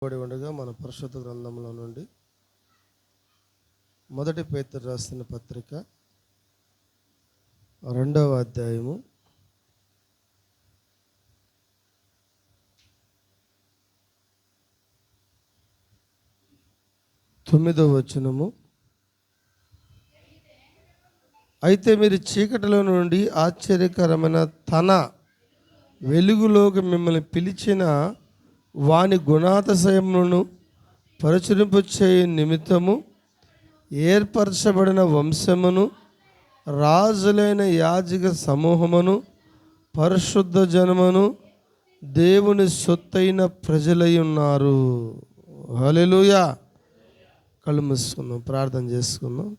ఉండగా మన పరిశుద్ధ గ్రంథంలో నుండి మొదటి పేతురు రాసిన పత్రిక 2వ అధ్యాయము 9వ వచనము. అయితే మీరు చీకటిలో నుండి ఆశ్చర్యకరమైన తన వెలుగులోకి మిమ్మల్ని పిలిచిన వాని గుణాతిశయములను ప్రచురింపచేయు నిమిత్తము ఏర్పరచబడిన వంశమును, రాజులైన యాజక సమూహమును, పరిశుద్ధ జనమును, దేవుని సొత్తైన ప్రజలై ఉన్నారు. హల్లెలూయా. కళ్ళు మూసుకుందాం, ప్రార్థన చేసుకుందాం.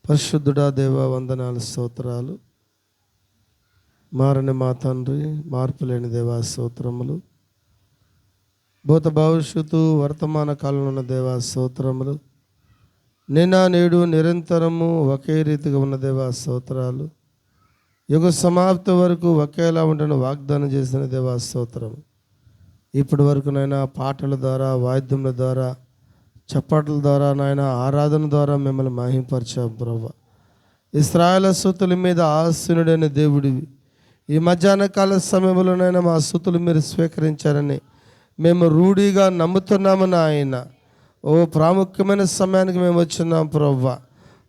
పరిశుద్ధుడా దేవా, వందనాలు, స్తోత్రాలు. మారని మా తండ్రి, మార్పులేని దేవా, స్తోత్రములు. భూత భవిష్యత్తు వర్తమాన కాలంలో ఉన్న దేవా, స్తోత్రములు. నిన్న నేడు నిరంతరము ఒకే రీతిగా ఉన్న దేవా, స్తోత్రాలు. యుగ సమాప్తి వరకు ఒకేలా ఉండని వాగ్దానం చేసిన దేవా, స్తోత్రము. ఇప్పటి వరకు నాయన పాటల ద్వారా, వాయిద్యముల ద్వారా, చప్పట్ల ద్వారా, నాయన ఆరాధన ద్వారా మిమ్మల్ని మహిమపరిచాం ప్రభువా. ఇశ్రాయేలు స్తుతుల మీద ఆసీనుడైన దేవుడివి. ఈ మధ్యాహ్న కాల సమయంలోనైనా మా స్తుతులు మీరు స్వీకరించారని మేము రూఢిగా నమ్ముతున్నాము నాయన. ఓ ప్రాముఖ్యమైన సమయానికి మేము వచ్చినాం ప్రభువా.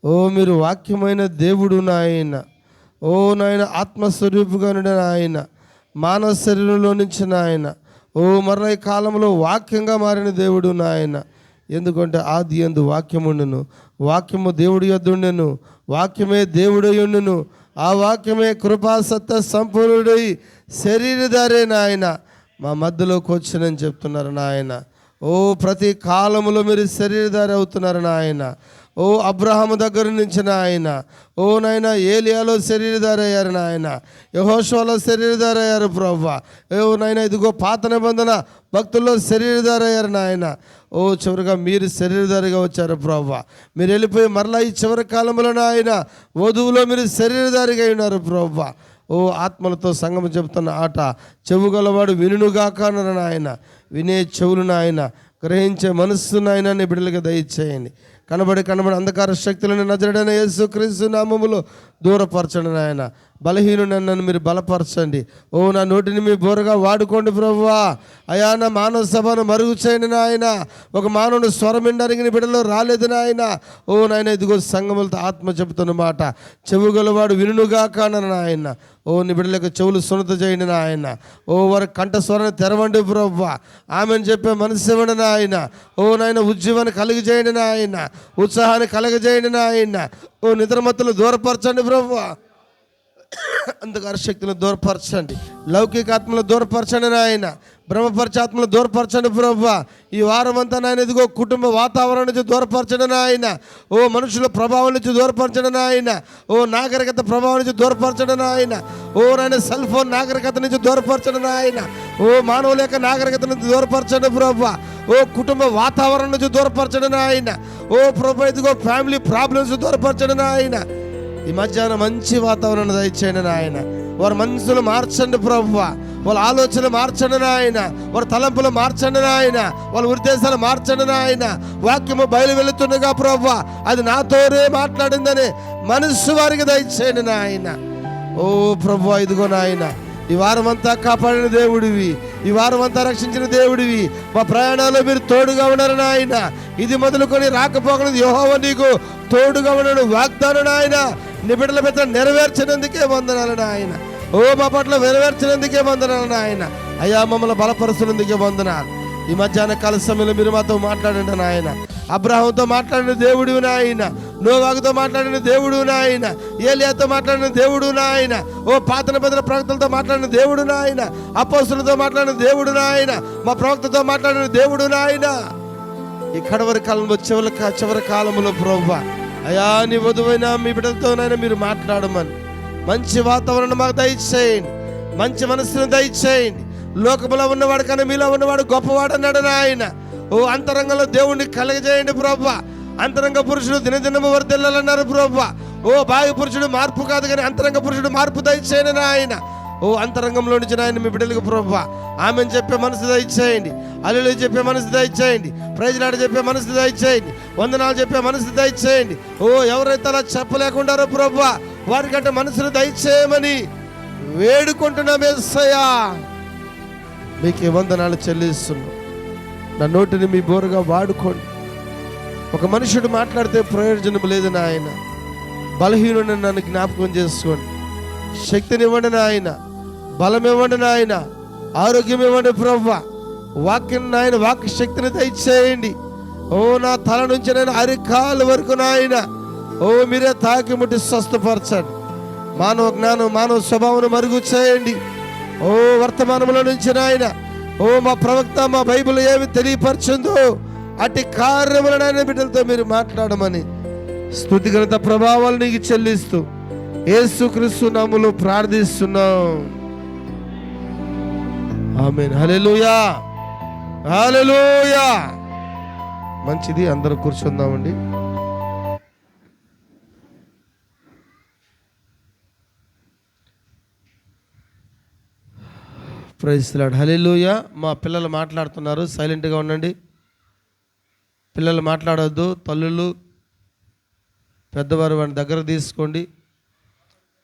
ఓ మీరు వాక్యమైన దేవుడు నాయన. ఓ నాయన ఆత్మస్వరూపుగా నుండి నాయన, మానవ శరీరంలో నుంచి నాయన, ఓ మరణ కాలంలో వాక్యంగా మారిన దేవుడు నాయన. ఎందుకంటే ఆది యందు వాక్యముండును, వాక్యము దేవుడి యొద్ద ఉండెను, వాక్యమే దేవుడై ఉండును, ఆ వాక్యమే కృపా సత్య సంపూర్ణుడై శరీరధారే నాయన మా మధ్యలోకి వచ్చినని చెప్తున్నారు నాయన. ఓ ప్రతి కాలములో మీరు శరీరధారి అవుతున్నారు నాయన. ఓ అబ్రహాము దగ్గర నుంచి నాయన, ఓ నాయన ఏలియాలో శరీరధారి అయ్యారు నాయన, యెహోషువలో శరీరధారి అయ్యారు ప్రభువా. ఓ నాయన ఇదిగో పాత నిబంధన భక్తుల్లో శరీరధారి అయ్యారు నాయన. ఓ చివరిగా మీరు శరీరధారిగా వచ్చారు ప్రభువా. మీరు వెళ్ళిపోయి మరలా ఈ చివరి కాలంలో నాయన వధువులో మీరు శరీరధారిగా ఉన్నారు ప్రభువా. ఓ ఆత్మలతో సంగమం చెబుతున్న ఆట చెవు గలవాడు వినుగాక అన్నారు నాయన. వినే చెవులు నాయన, గ్రహించే మనస్సు నాయన నీ బిడ్డలుగా దయచేయండి. కనబడి అంధకార శక్తులను నజరేయుడైన యేసుక్రీస్తు నామములో దూరపరచండి నాయన. బలహీనుడైన నన్ను మీరు బలపరచండి. ఓ నా నోటిని మీ బోరగా వాడుకోండి ప్రభువా. అయా నా మానవ సభను మరుగు చేయండి నాయన. ఒక మానవుడు స్వరం వినడానికి నీ బిడ్డలో రాలేదు నాయన. ఓ నాయన ఇదిగో సంగములతో ఆత్మ చెబుతున్న మాట చెవు గలవాడు వినుగాక అన్నారు నాయన. ఓ నీ బిడ్డలకు చెవులు సున్నత చేయండి నాయన. ఓ వారి కంఠ స్వరాన్ని తెరవండి ప్రభువా. ఆమెను చెప్పే మనసు ఇవ్వండి నాయన. ఓ నాయన ఉద్యమాన్ని కలిగజేయండి నాయన, ఉత్సాహాన్ని కలగజేయండి నాయన. ఓ నిద్రమత్తులు దూరపరచండి ప్రభువా. అంధకార శక్తులను దూరపరచండి, లౌకిక ఆత్మలు దూరపరచండి నాయన, బ్రహ్మపరిచే ఆత్మలు దూరపరచండి ప్రభువా. ఈ వారం అంతా నాయన ఇదిగో కుటుంబ వాతావరణం నుంచి దూరపరచండి నాయన. ఓ మనుషుల ప్రభావం నుంచి దూరపరచండి నాయన. ఓ నాగరికత ప్రభావం నుంచి దూరపరచండి నాయన. ఓ నాయన సెల్ ఫోన్ నాగరికత నుంచి దూరపరచండి నాయన. ఓ మానవుల యొక్క నాగరికత నుంచి దూరపరచండి ప్రభువా. ఓ కుటుంబ వాతావరణం నుంచి దూరపరచండి నాయన. ఓ ప్రభు ఇదిగో ఫ్యామిలీ ప్రాబ్లమ్స్ దూరపరచండి నాయన. ఈ మధ్యాహ్నం మంచి వాతావరణం దయచేయండి నాయన. వారి మనసులు మార్చండి ప్రభువా. వాళ్ళ ఆలోచనలు మార్చండి నాయన. వారి తలంపులు మార్చండి నాయన. వాళ్ళ ఉద్దేశాలు మార్చండి నాయన. వాక్యము బయలు వెళుతుండగా ప్రభువా అది నాతోనే మాట్లాడిందని మనస్సు వారికి దయచేయండి నాయన. ఓ ప్రభువా ఇదిగో నాయన ఈ వారం అంతా కాపాడిన దేవుడివి, ఈ వారం అంతా రక్షించిన దేవుడివి. మా ప్రయాణాల్లో మీరు తోడుగా ఉన్నారు నాయన. ఇది మొదలుకొని రాకపోకలేదు యెహోవా నీకు తోడుగా ఉన్నాడు వాగ్దానం నాయన. నీ బిడ్డల మీద నెరవేర్చినందుకే వందనాలు నాయన. ఓ మా పట్ల నెరవేర్చినందుకే వందనాలు నాయన. అయ్యా మమ్మల్ని బలపరుస్తున్నందుకే వందనాలు. ఈ మధ్యాహ్న కాల సమయంలో మీరు మాతో మాట్లాడండి నాయన. అబ్రహాముతో మాట్లాడిన దేవుడు నాయన, నోవాహుతో మాట్లాడిన దేవుడు నాయన, ఏలియాతో మాట్లాడిన దేవుడు నాయన, ఓ పాత నిబంధన ప్రవక్తలతో మాట్లాడిన దేవుడు నాయన, అపోస్తలులతో మాట్లాడిన దేవుడు నాయన, మా ప్రవక్తతో మాట్లాడిన దేవుడు నాయన. ఈ కడవరి కాలంలో చివరి కాలంలో ప్రభువా అయా నీ వధువైన మీ బిడ్డలతోనైనా మీరు మాట్లాడమని మంచి వాతావరణం మాకు దయచేయండి, మంచి మనసును దయచేయండి. లోకములో ఉన్నవాడు కానీ మీలో ఉన్నవాడు గొప్పవాడు అన్నాడు నాయన. ఓ అంతరంగంలో దేవుణ్ణి కలగజేయండి ప్రభువా. అంతరంగ పురుషుడు దినదినము వర్ధిల్లాలన్నారు ప్రభువా. ఓ బాహ్య పురుషుడు మార్పు కాదు కానీ అంతరంగ పురుషుడు మార్పు దయచేయండి నాయన. ఓ అంతరంగంలో నుంచి నాయన మీ బిడ్డలకు ప్రభువా ఆమెను చెప్పే మనసు దయచేయండి, హల్లెలూయా చెప్పే మనసు దయచేయండి, ప్రైజ్ లార్డ్ చెప్పే మనసు దయచేయండి, వందనాలు చెప్పే మనసు దయచేయండి. ఓ ఎవరైతే అలా చెప్పలేకుండారో ప్రభువా వారికంటే మనసును దయచేయమని వేడుకుంటున్నాం యేసయ్యా. మీకే వందనాలు చెల్లిస్తున్నాం. నా నోటిని మీ బోరుగా వాడుకోండి. ఒక మనుషుడు మాట్లాడితే ప్రయోజనం లేదు నాయన. బలహీనుని నన్ను జ్ఞాపకం చేసుకోండి. శక్తినివ్వండి నాయన, బలం ఇవ్వండి నాయన, ఆరోగ్యం ఇవ్వండి ప్రభువా. వాక్యం నాయన వాక్య శక్తిని దయచేయండి. ఓ నా తల నుంచి నేను అరికాల వరకు నాయన ఓ మీరే తాకి ముట్టి స్వస్థపరచండి. మానవ జ్ఞానం మానవ స్వభావం మరుగు చేయండి. ఓ వర్తమానంలో నుంచి నాయన ఓ మా ప్రవక్త మా బైబిల్ ఏమి తెలియపరచుందో అట్టి కార్యములనైనా బిడ్డలతో మీరు మాట్లాడమని స్తుతి ఘనత ప్రభావాలు నీకు చెల్లిస్తూ యేసుక్రీస్తు నామములో ప్రార్థిస్తున్నాం. ఆమేన్. హల్లెలూయా, హల్లెలూయా. మంచిది, అందరూ కూర్చుందామండి. Praise the lord. హల్లెలూయా. మా పిల్లలు మాట్లాడుతున్నారు, సైలెంట్గా ఉండండి. పిల్లలు మాట్లాడొద్దు. తల్లులు పెద్దవారు వాడిని దగ్గర తీసుకోండి.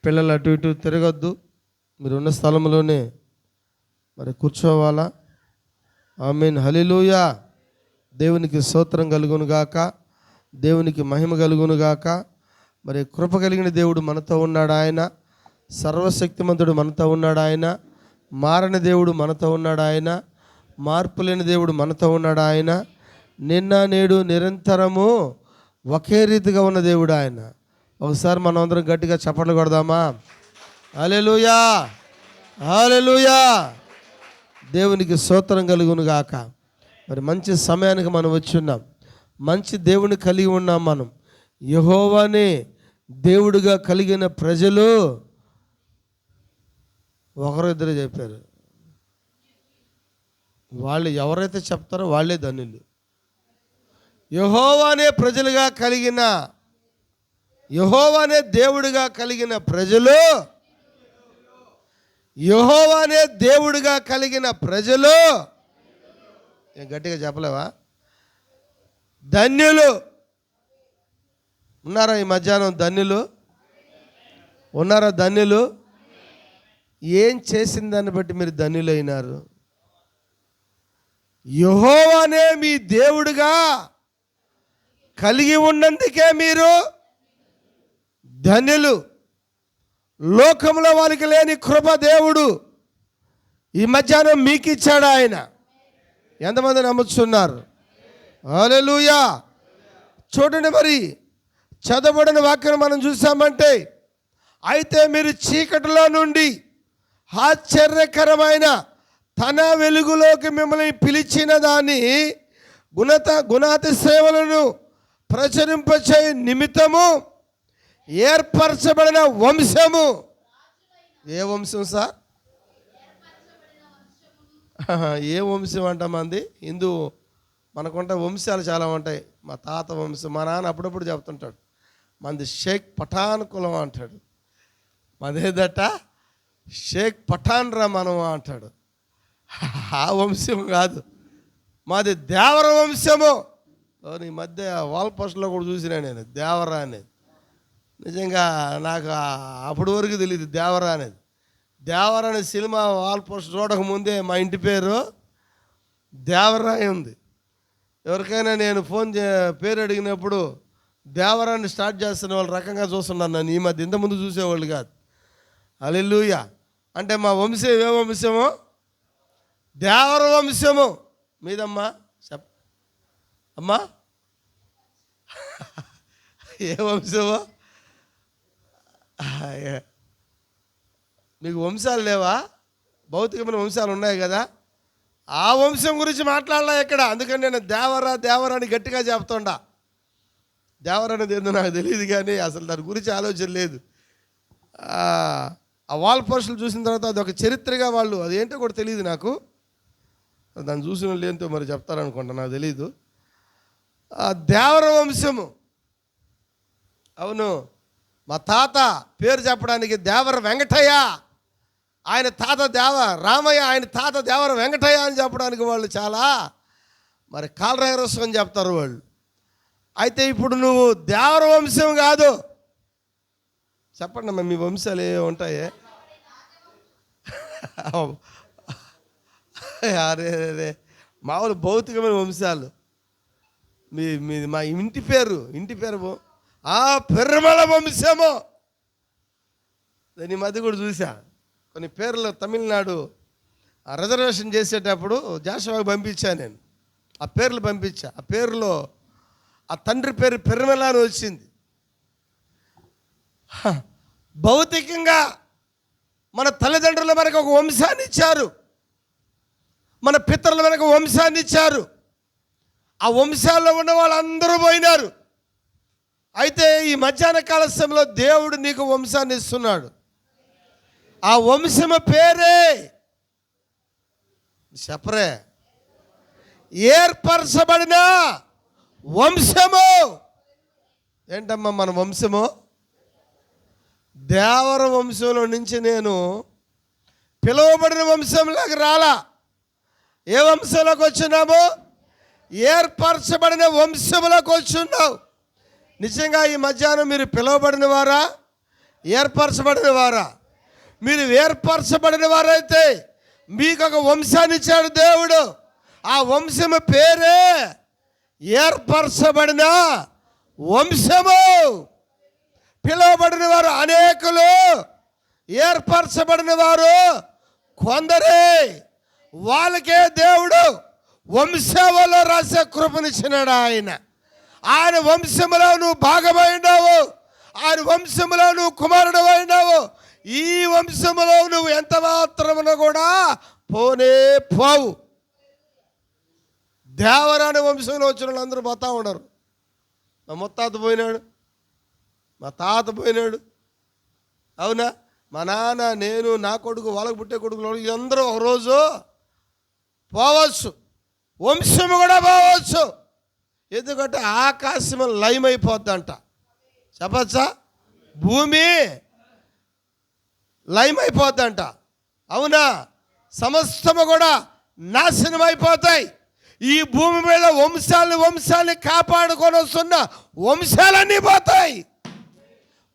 పిల్లలు అటు ఇటు తిరగొద్దు. మీరు ఉన్న స్థలంలోనే మరి కూర్చోవాలా. ఆమేన్. హల్లెలూయా. దేవునికి స్తోత్రం కలుగును గాక, దేవునికి మహిమ కలుగును గాక. మరి కృప కలిగిన దేవుడు మనతో ఉన్నాడు. ఆయన సర్వశక్తిమంతుడు మనతో ఉన్నాడు. ఆయన మారని దేవుడు మనతో ఉన్నాడు. ఆయన మార్పు లేని దేవుడు మనతో ఉన్నాడు. ఆయన నిన్న నేడు నిరంతరము ఒకే రీతిగా ఉన్న దేవుడు ఆయన. ఒకసారి మనం అందరం గట్టిగా చప్పట్లు కొడదామా? హల్లెలూయా, హల్లెలూయా. దేవునికి స్తోత్రం కలుగును గాక. మరి మంచి సమయానికి మనం వచ్చి ఉన్నాం. మంచి దేవుని కలిగి ఉన్నాం మనం. యెహోవానే దేవుడిగా కలిగిన ప్రజలు ఒకరు ఇద్దరు చెప్పారు. వాళ్ళు ఎవరైతే చెప్తారో వాళ్ళే ధన్యులు. యెహోవానే ప్రజలుగా కలిగిన, యెహోవానే దేవుడిగా కలిగిన ప్రజలు, యెహోవానే దేవుడిగా కలిగిన ప్రజలు ఏం గట్టిగా చెప్పలేవా? ధన్యులు. ఉన్నారా ఈ మధ్యాహ్నం ధన్యులు? ఉన్నారా ధన్యులు? ఏం చేసిన దాన్ని బట్టి మీరు ధన్యులైనారు? యెహోవానే మీ దేవుడిగా కలిగి ఉన్నందుకే మీరు ధన్యులు. లోకంలో వారికి లేని కృప దేవుడు ఈ మధ్యాహ్నం మీకు ఇచ్చాడు. ఆయన ఎంతమంది నమ్ముతున్నారు? హల్లెలూయా. చూడండి, మరి చదవబడిన వాక్యం మనం చూసామంటే, అయితే మీరు చీకటిలో నుండి ఆశ్చర్యకరమైన తన వెలుగులోకి మిమ్మల్ని పిలిచిన దాన్ని గుణాతిశయములను ప్రచురింపచే నిమిత్తము ఏర్పరచబడిన వంశము. ఏ వంశం సార్? ఏ వంశం అంట మంది? హిందూ మనకుంటే వంశాలు చాలా ఉంటాయి. మా తాత వంశం, మా నాన్న అప్పుడప్పుడు చెప్తుంటాడు, మంది షేక్ పఠాన్ కులం అంటాడు. మదేదట షేక్ పఠాన్ రా మనం అంటాడు. ఆ వంశం కాదు, మాది దేవర వంశము. ఈ మధ్య వాల్ పోస్ట్లో కూడా చూసినా నేను దేవరా అనేది. నిజంగా నాకు అప్పటి వరకు తెలియదు దేవరా అనేది. దేవరా అనే సినిమా వాల్ పోస్ట్ చూడకముందే మా ఇంటి పేరు దేవరాయ ఉంది. ఎవరికైనా నేను ఫోన్ పేరు అడిగినప్పుడు దేవరాన్ని స్టార్ట్ చేస్తున్న వాళ్ళు రకంగా చూస్తున్నాను నన్ను. ఈ మధ్య ఇంతకుముందు చూసేవాళ్ళు కాదు. హల్లెలూయా. అంటే మా వంశం ఏ వంశము? దేవర వంశము. మీదమ్మా చెప్ అమ్మా, ఏ వంశము? మీకు వంశాలు లేవా? భౌతికమైన వంశాలు ఉన్నాయి కదా. ఆ వంశం గురించి మాట్లాడలే ఇక్కడ. అందుకని నేను దేవరా అని గట్టిగా చెప్తుండా. దేవరా అనేది ఏందో నాకు తెలియదు, కానీ అసలు దాని గురించి ఆలోచన లేదు. ఆ వాల్ పోస్టులు చూసిన తర్వాత అది ఒక చరిత్రగా వాళ్ళు, అదేంటో కూడా తెలియదు నాకు. దాన్ని చూసిన వాళ్ళు ఏంటో మరి చెప్తారనుకుంటా, నాకు తెలీదు. ఆ దేవర వంశము. అవును, మా తాత పేరు చెప్పడానికి దేవర వెంకటయ్య. ఆయన తాత రామయ్య, ఆయన తాత దేవర వెంకటయ్య అని చెప్పడానికి వాళ్ళు చాలా మరి కాలరైరస్ అని చెప్తారు వాళ్ళు. అయితే ఇప్పుడు నువ్వు దేవర వంశం కాదు. చెప్పండి అమ్మా, మీ వంశాలు ఏ ఉంటాయే? అరే మామూలు భౌతికమైన వంశాలు. మీది మా ఇంటి పేరు పెరుమల వంశము. దాని మధ్య కూడా చూసా కొన్ని పేర్లు. తమిళనాడు రిజర్వేషన్ చేసేటప్పుడు జాషువాకి పంపించాను నేను. ఆ పేర్లు పంపించా. ఆ పేరులో ఆ తండ్రి పేరు పెరుమల అని వచ్చింది. భౌతికంగా మన తల్లిదండ్రులు మనకు ఒక వంశాన్ని ఇచ్చారు, మన పితరులు మనకు వంశాన్ని ఇచ్చారు. ఆ వంశాల్లో ఉన్న వాళ్ళందరూ పోయినారు. అయితే ఈ మధ్యాహ్న కాల సమయంలో దేవుడు నీకు వంశాన్ని ఇస్తున్నాడు. ఆ వంశము పేరే చెప్పరే, ఏర్పరచబడిన వంశము. ఏంటమ్మా మన వంశము? దేవర వంశంలో నుంచి నేను పిలువబడిన వంశంలోకి రాలా. ఏ వంశంలోకి వచ్చినాము? ఏర్పరచబడిన వంశంలోకి వచ్చున్నావు. నిజంగా ఈ మధ్యాహ్నం మీరు పిలువబడిన వారా, ఏర్పరచబడిన వారా? మీరు ఏర్పరచబడిన వారైతే మీకు ఒక వంశాన్ని ఇచ్చాడు దేవుడు. ఆ వంశము పేరే ఏర్పరచబడిన వంశము. పిలువబడిన వారు అనేకులు, ఏర్పరచబడిన వారు కొందరే. వాళ్ళకే దేవుడు వంశంలో రాసే కృపనిచ్చినాడు. ఆయన వంశంలో నువ్వు భాగమైనావు, ఆయన వంశంలో నువ్వు కుమారుడు అయినావు. ఈ వంశంలో నువ్వు ఎంత మాత్రమున కూడా పోనే పోవు. దేవరాని వంశంలో వచ్చిన వాళ్ళు అందరూ పోతా ఉన్నారు. మా ముత్తాత పోయినాడు, మా తాత పోయినాడు, అవునా? మా నాన్న, నేను, నా కొడుకు, వాళ్ళకు పుట్టే కొడుకులు, వీళ్ళందరూ ఒకరోజు పోవచ్చు, వంశము కూడా పోవచ్చు. ఎందుకంటే ఆకాశం లయమైపోద్దంట. చెప్పచ్చా? భూమి లయమైపోద్దంట, అవునా? సమస్తము కూడా నాశనం అయిపోతాయి. ఈ భూమి మీద వంశాలని కాపాడుకొని వస్తున్న వంశాలన్నీ పోతాయి.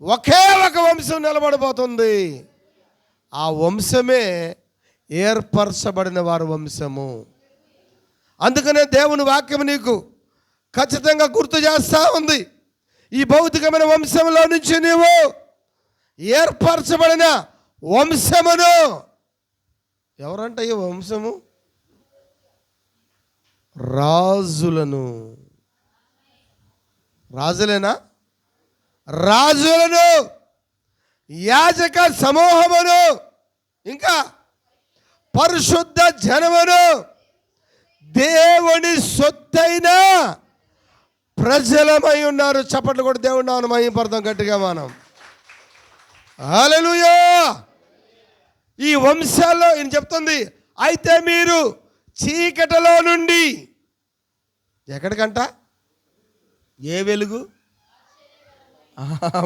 ఒకే ఒక వంశం నిలబడిపోతుంది. ఆ వంశమే ఏర్పరచబడిన వారి వంశము. అందుకనే దేవుని వాక్యం నీకు ఖచ్చితంగా గుర్తు చేస్తూ ఉంది. ఈ భౌతికమైన వంశంలో నుంచి నీవు ఏర్పరచబడిన వంశమును. ఎవరంట ఈ వంశము? రాజులను. రాజులేనా? రాజులను, యాజక సమూహమును, ఇంకా పరిశుద్ధ జనమును, దేవుని సొత్తైన ప్రజలమై ఉన్నారు. చప్పట్లు కూడా దేవుని నామమున మహిమపడదాం గట్టిగా మనం. హల్లెలూయా. ఈ వంశాల్లో ఈయన చెప్తుంది, అయితే మీరు చీకటిలో నుండి ఎక్కడికంట? ఏ వెలుగు?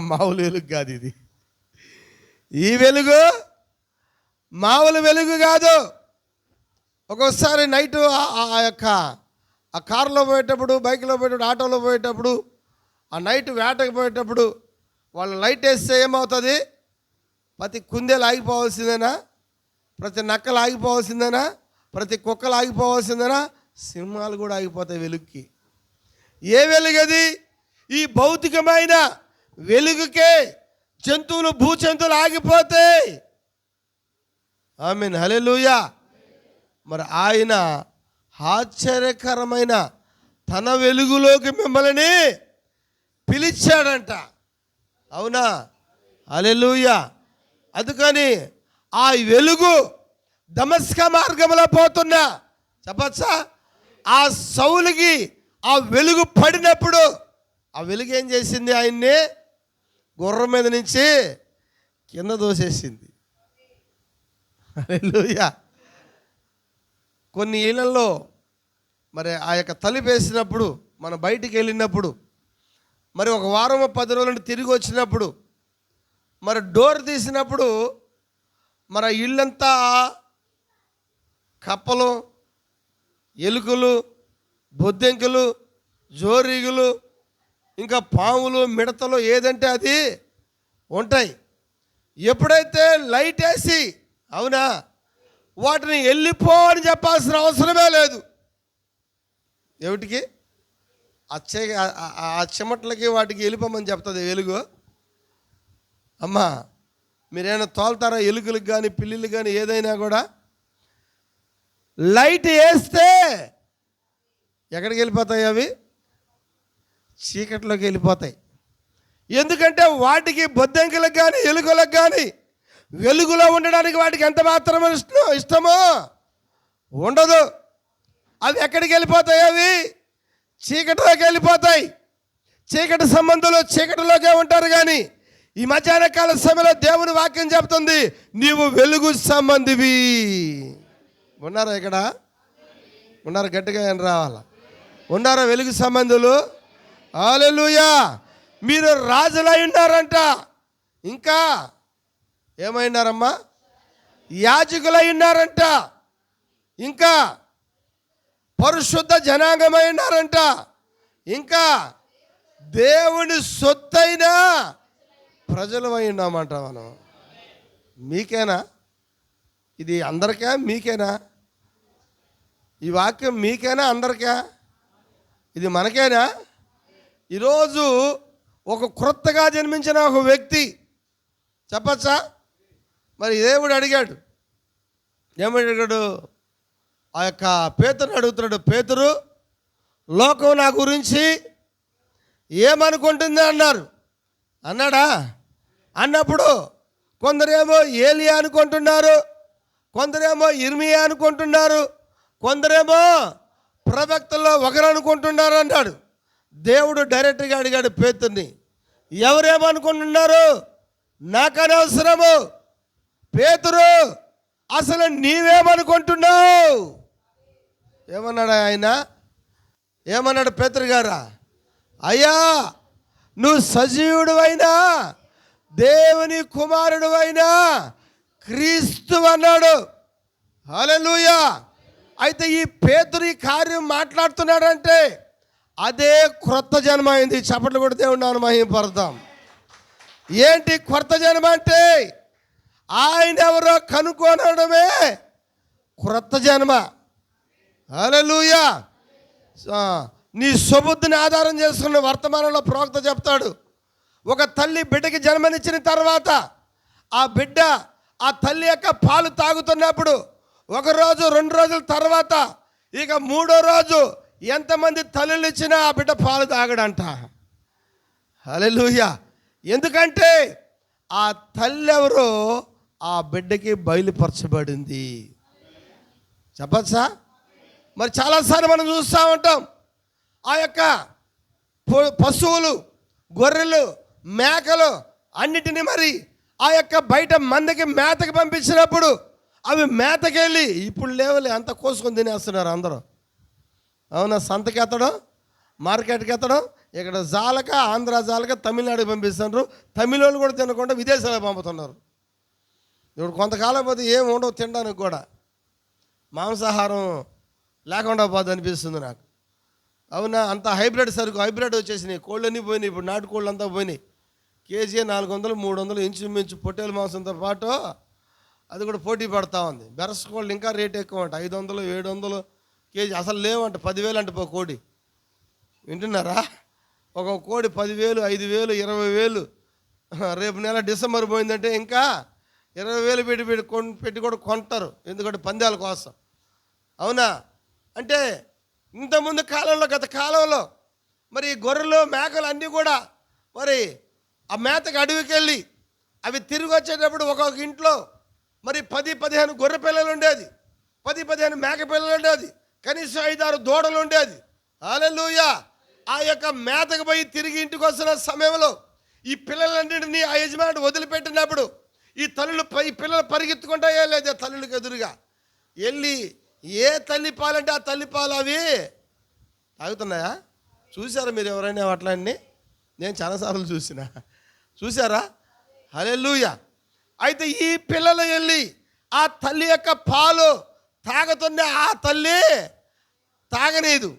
మామూలు వెలుగు కాదు ఇది. ఈ వెలుగు మామూలు వెలుగు కాదు. ఒక్కొక్కసారి నైటు ఆ కారులో పోయేటప్పుడు, బైక్లో పోయేటప్పుడు, ఆటోలో పోయేటప్పుడు, ఆ నైట్ వేటకు పోయేటప్పుడు వాళ్ళు లైట్ వేస్తే ఏమవుతుంది? ప్రతి కుందేలు ఆగిపోవాల్సిందేనా? ప్రతి నక్కలు ఆగిపోవాల్సిందేనా? ప్రతి కుక్కలు ఆగిపోవాల్సిందేనా? సింహాలు కూడా ఆగిపోతాయి వెలుగుకి. ఏ వెలుగది? ఈ భౌతికమైన వెలుగుకే జంతువులు, భూజంతువులు ఆగిపోతాయి. ఆమేన్, హల్లెలూయా. మరి ఆయన ఆశ్చర్యకరమైన తన వెలుగులోకి మిమ్మల్ని పిలిచాడంట, అవునా? హల్లెలూయా. అందుకని ఆ వెలుగు దమస్క మార్గంలో పోతున్నా, చెప్పచ్చా, ఆ సౌలుకి ఆ వెలుగు పడినప్పుడు ఆ వెలుగు ఏం చేసింది? ఆయన్ని గుర్రం మీద నుంచి కింద దోసేసింది. హల్లెలూయా. కొన్ని ఇళ్లలో మరి ఆ యొక్క తలుపు వేసినప్పుడు, మనం బయటికి వెళ్ళినప్పుడు, మరి ఒక వారం 10 రోజులు తిరిగి వచ్చినప్పుడు, మరి డోర్ తీసినప్పుడు మన ఇల్లంతా కప్పలు, ఎలుకలు, బొద్దెంకులు, జోరీగులు, ఇంకా పాములు, మిడతలు, ఏదంటే అది ఉంటాయి. ఎప్పుడైతే లైట్ వేసి, అవునా, వాటిని వెళ్ళిపో అని చెప్పాల్సిన అవసరమే లేదు. ఏమిటికి? ఆ చెమట్లకి వాటికి వెళ్ళిపోమని చెప్తుంది వెలుగు. అమ్మా, మీరైనా తోలుతారా? ఎలుకలకు కానీ పిల్లిలకు కానీ ఏదైనా కూడా లైట్ వేస్తే ఎక్కడికి వెళ్ళిపోతాయి? అవి చీకట్లోకి వెళ్ళిపోతాయి. ఎందుకంటే వాటికి బొద్దంకులకు కానీ ఎలుకలకు కానీ వెలుగులో ఉండడానికి వాటికి ఎంత మాత్రం ఇష్టమో ఉండదు. అవి ఎక్కడికి వెళ్ళిపోతాయి? అవి చీకటిలోకి వెళ్ళిపోతాయి. చీకటి సంబంధులు చీకటిలోకే ఉంటారు. కానీ ఈ మధ్యాహ్న కాల సమయంలో దేవుని వాక్యం చెప్తుంది, నీవు వెలుగు సంబంధివి. ఉన్నారా? ఇక్కడ ఉన్నారా? గట్టిగా ఏం రావాలా? ఉన్నారా వెలుగు సంబంధులు? హల్లెలూయా. మీరు రాజులై ఉన్నారంట. ఇంకా ఏమైనారమ్మా? యాజకులై ఉన్నారంట. ఇంకా పరిశుద్ధ జనాంగమై ఉన్నారంట. ఇంకా దేవుని సొత్తైన ప్రజలమై ఉన్నామంట మనం. మీకేనా ఇది? అందరికా? మీకేనా ఈ వాక్యం? మీకేనా? అందరికా? ఇది మనకేనా? ఈరోజు ఒక క్రొత్తగా జన్మించిన ఒక వ్యక్తి చెప్పచ్చా? మరి దేవుడు అడిగాడు. ఏమని అడిగాడు? ఆ యొక్క పేతురుని అడుగుతున్నాడు. పేతురు, లోకం నా గురించి ఏమనుకుంటుంది అన్నాడా? అన్నప్పుడు కొందరేమో ఏలియా అనుకుంటున్నారు, కొందరేమో ఇర్మియా అనుకుంటున్నారు, కొందరేమో ప్రవక్తల్లో ఒకరు అనుకుంటున్నారు అన్నాడు. దేవుడు డైరెక్ట్గా అడిగాడు పేతుర్ని, ఎవరేమనుకుంటున్నారు? నాకు అనవసరము. పేతురు, అసలు నీవేమనుకుంటున్నావు? ఏమన్నాడు ఆయన? ఏమన్నాడు పేతురు గారా? అయ్యా, నువ్వు సజీవుడు అయినా దేవుని కుమారుడు అయినా క్రీస్తు అన్నాడు. హల్లెలూయా. అయితే ఈ పేతురు ఈ కార్యం మాట్లాడుతున్నాడంటే అదే క్రొత్త జన్మ అయింది. చప్పట్లు కూడా దేవుని మహిమపడతాం. ఏంటి క్రొత్త జన్మ అంటే? ఆయన ఎవరో కనుక్కోనడమే క్రొత్త జన్మ. హల్లెలూయా. నీ సుబుద్ధిని ఆధారం చేసుకున్న వర్తమానంలో ప్రవక్త చెప్తాడు, ఒక తల్లి బిడ్డకి జన్మనిచ్చిన తర్వాత ఆ బిడ్డ ఆ తల్లి యొక్క పాలు తాగుతున్నప్పుడు ఒక రోజు 2 రోజుల తర్వాత ఇక 3వ రోజు ఎంతమంది తల్లులు ఇచ్చినా ఆ బిడ్డ పాలు తాగడంట. హల్లెలూయా. ఎందుకంటే ఆ తల్లి ఎవరో ఆ బిడ్డకి బయలుపరచబడింది. చెప్పచ్చా? మరి చాలాసార్లు మనం చూస్తూ ఉంటాం, ఆ యొక్క పశువులు, గొర్రెలు, మేకలు అన్నిటినీ మరి ఆ యొక్క బయట మందకి మేతకి పంపించినప్పుడు అవి మేతకెళ్ళి, ఇప్పుడు లేవలే అంత కోసుకొని తినేస్తున్నారు అందరూ. అవునా? సంతకి ఎత్తడం, మార్కెట్కి ఎత్తడం, ఇక్కడ జాలక, ఆంధ్ర జాలక తమిళనాడుకి పంపిస్తున్నారు. తమిళోళ్ళు కూడా తినకుండా విదేశాలకు పంపుతున్నారు. ఇప్పుడు కొంతకాలం పోతే ఏమి ఉండవు తినడానికి కూడా, మాంసాహారం లేకుండా పోదు అనిపిస్తుంది నాకు. అవునా? అంత హైబ్రిడ్ సరుకు, హైబ్రిడ్ వచ్చేసినాయి. కోళ్ళన్నీ పోయినాయి. ఇప్పుడు నాటు కోళ్ళు అంతా పోయినాయి. కేజీ 400, 300 ఇంచుమించు పొట్టేల మాంసంతో పాటు అది కూడా పోటీ పడతా ఉంది. బెరస్ కోళ్ళు ఇంకా రేట్ ఎక్కువ అంట, 500, 700 కేజీ. అసలు లేవంట, 10,000 అంట పో కోడి. వింటున్నారా? ఒక కోడి 10,000, 5,000, 20,000. రేపు నెల డిసెంబర్ పోయిందంటే ఇంకా 20,000 పెట్టి కూడా కొంటారు, ఎందుకంటే పందాల కోసం. అవునా? అంటే ఇంతకుముందు కాలంలో, గత కాలంలో మరి గొర్రెలు, మేకలు అన్నీ కూడా మరి ఆ మేతకు అడవికి వెళ్ళి అవి తిరిగి వచ్చేటప్పుడు ఒక్కొక్క ఇంట్లో మరి 10-15 గొర్రె పిల్లలు ఉండేది, 10-15 మేక పిల్లలు ఉండేది, కనీసం 5-6 దూడలు ఉండేది. హల్లెలూయా. ఆ యొక్క మేతకు పోయి తిరిగి ఇంటికి వస్తున్న సమయంలో ఈ పిల్లలన్నింటినీ ఆ యజమానుడు వదిలిపెట్టినప్పుడు ఈ పిల్లలు పరిగెత్తుకుంటాయో లేదా తల్లులకు ఎదురుగా వెళ్ళి ఏ తల్లి పాలంటే ఆ తల్లి పాలు అవి తాగుతున్నాయా? చూసారా మీరు ఎవరైనా అట్లన్నీ? నేను చాలాసార్లు చూసారా? హల్లెలూయా. అయితే ఈ పిల్లలు వెళ్ళి ఆ తల్లి యొక్క పాలు తాగుతున్న ఆ తల్లి తాగలేదు.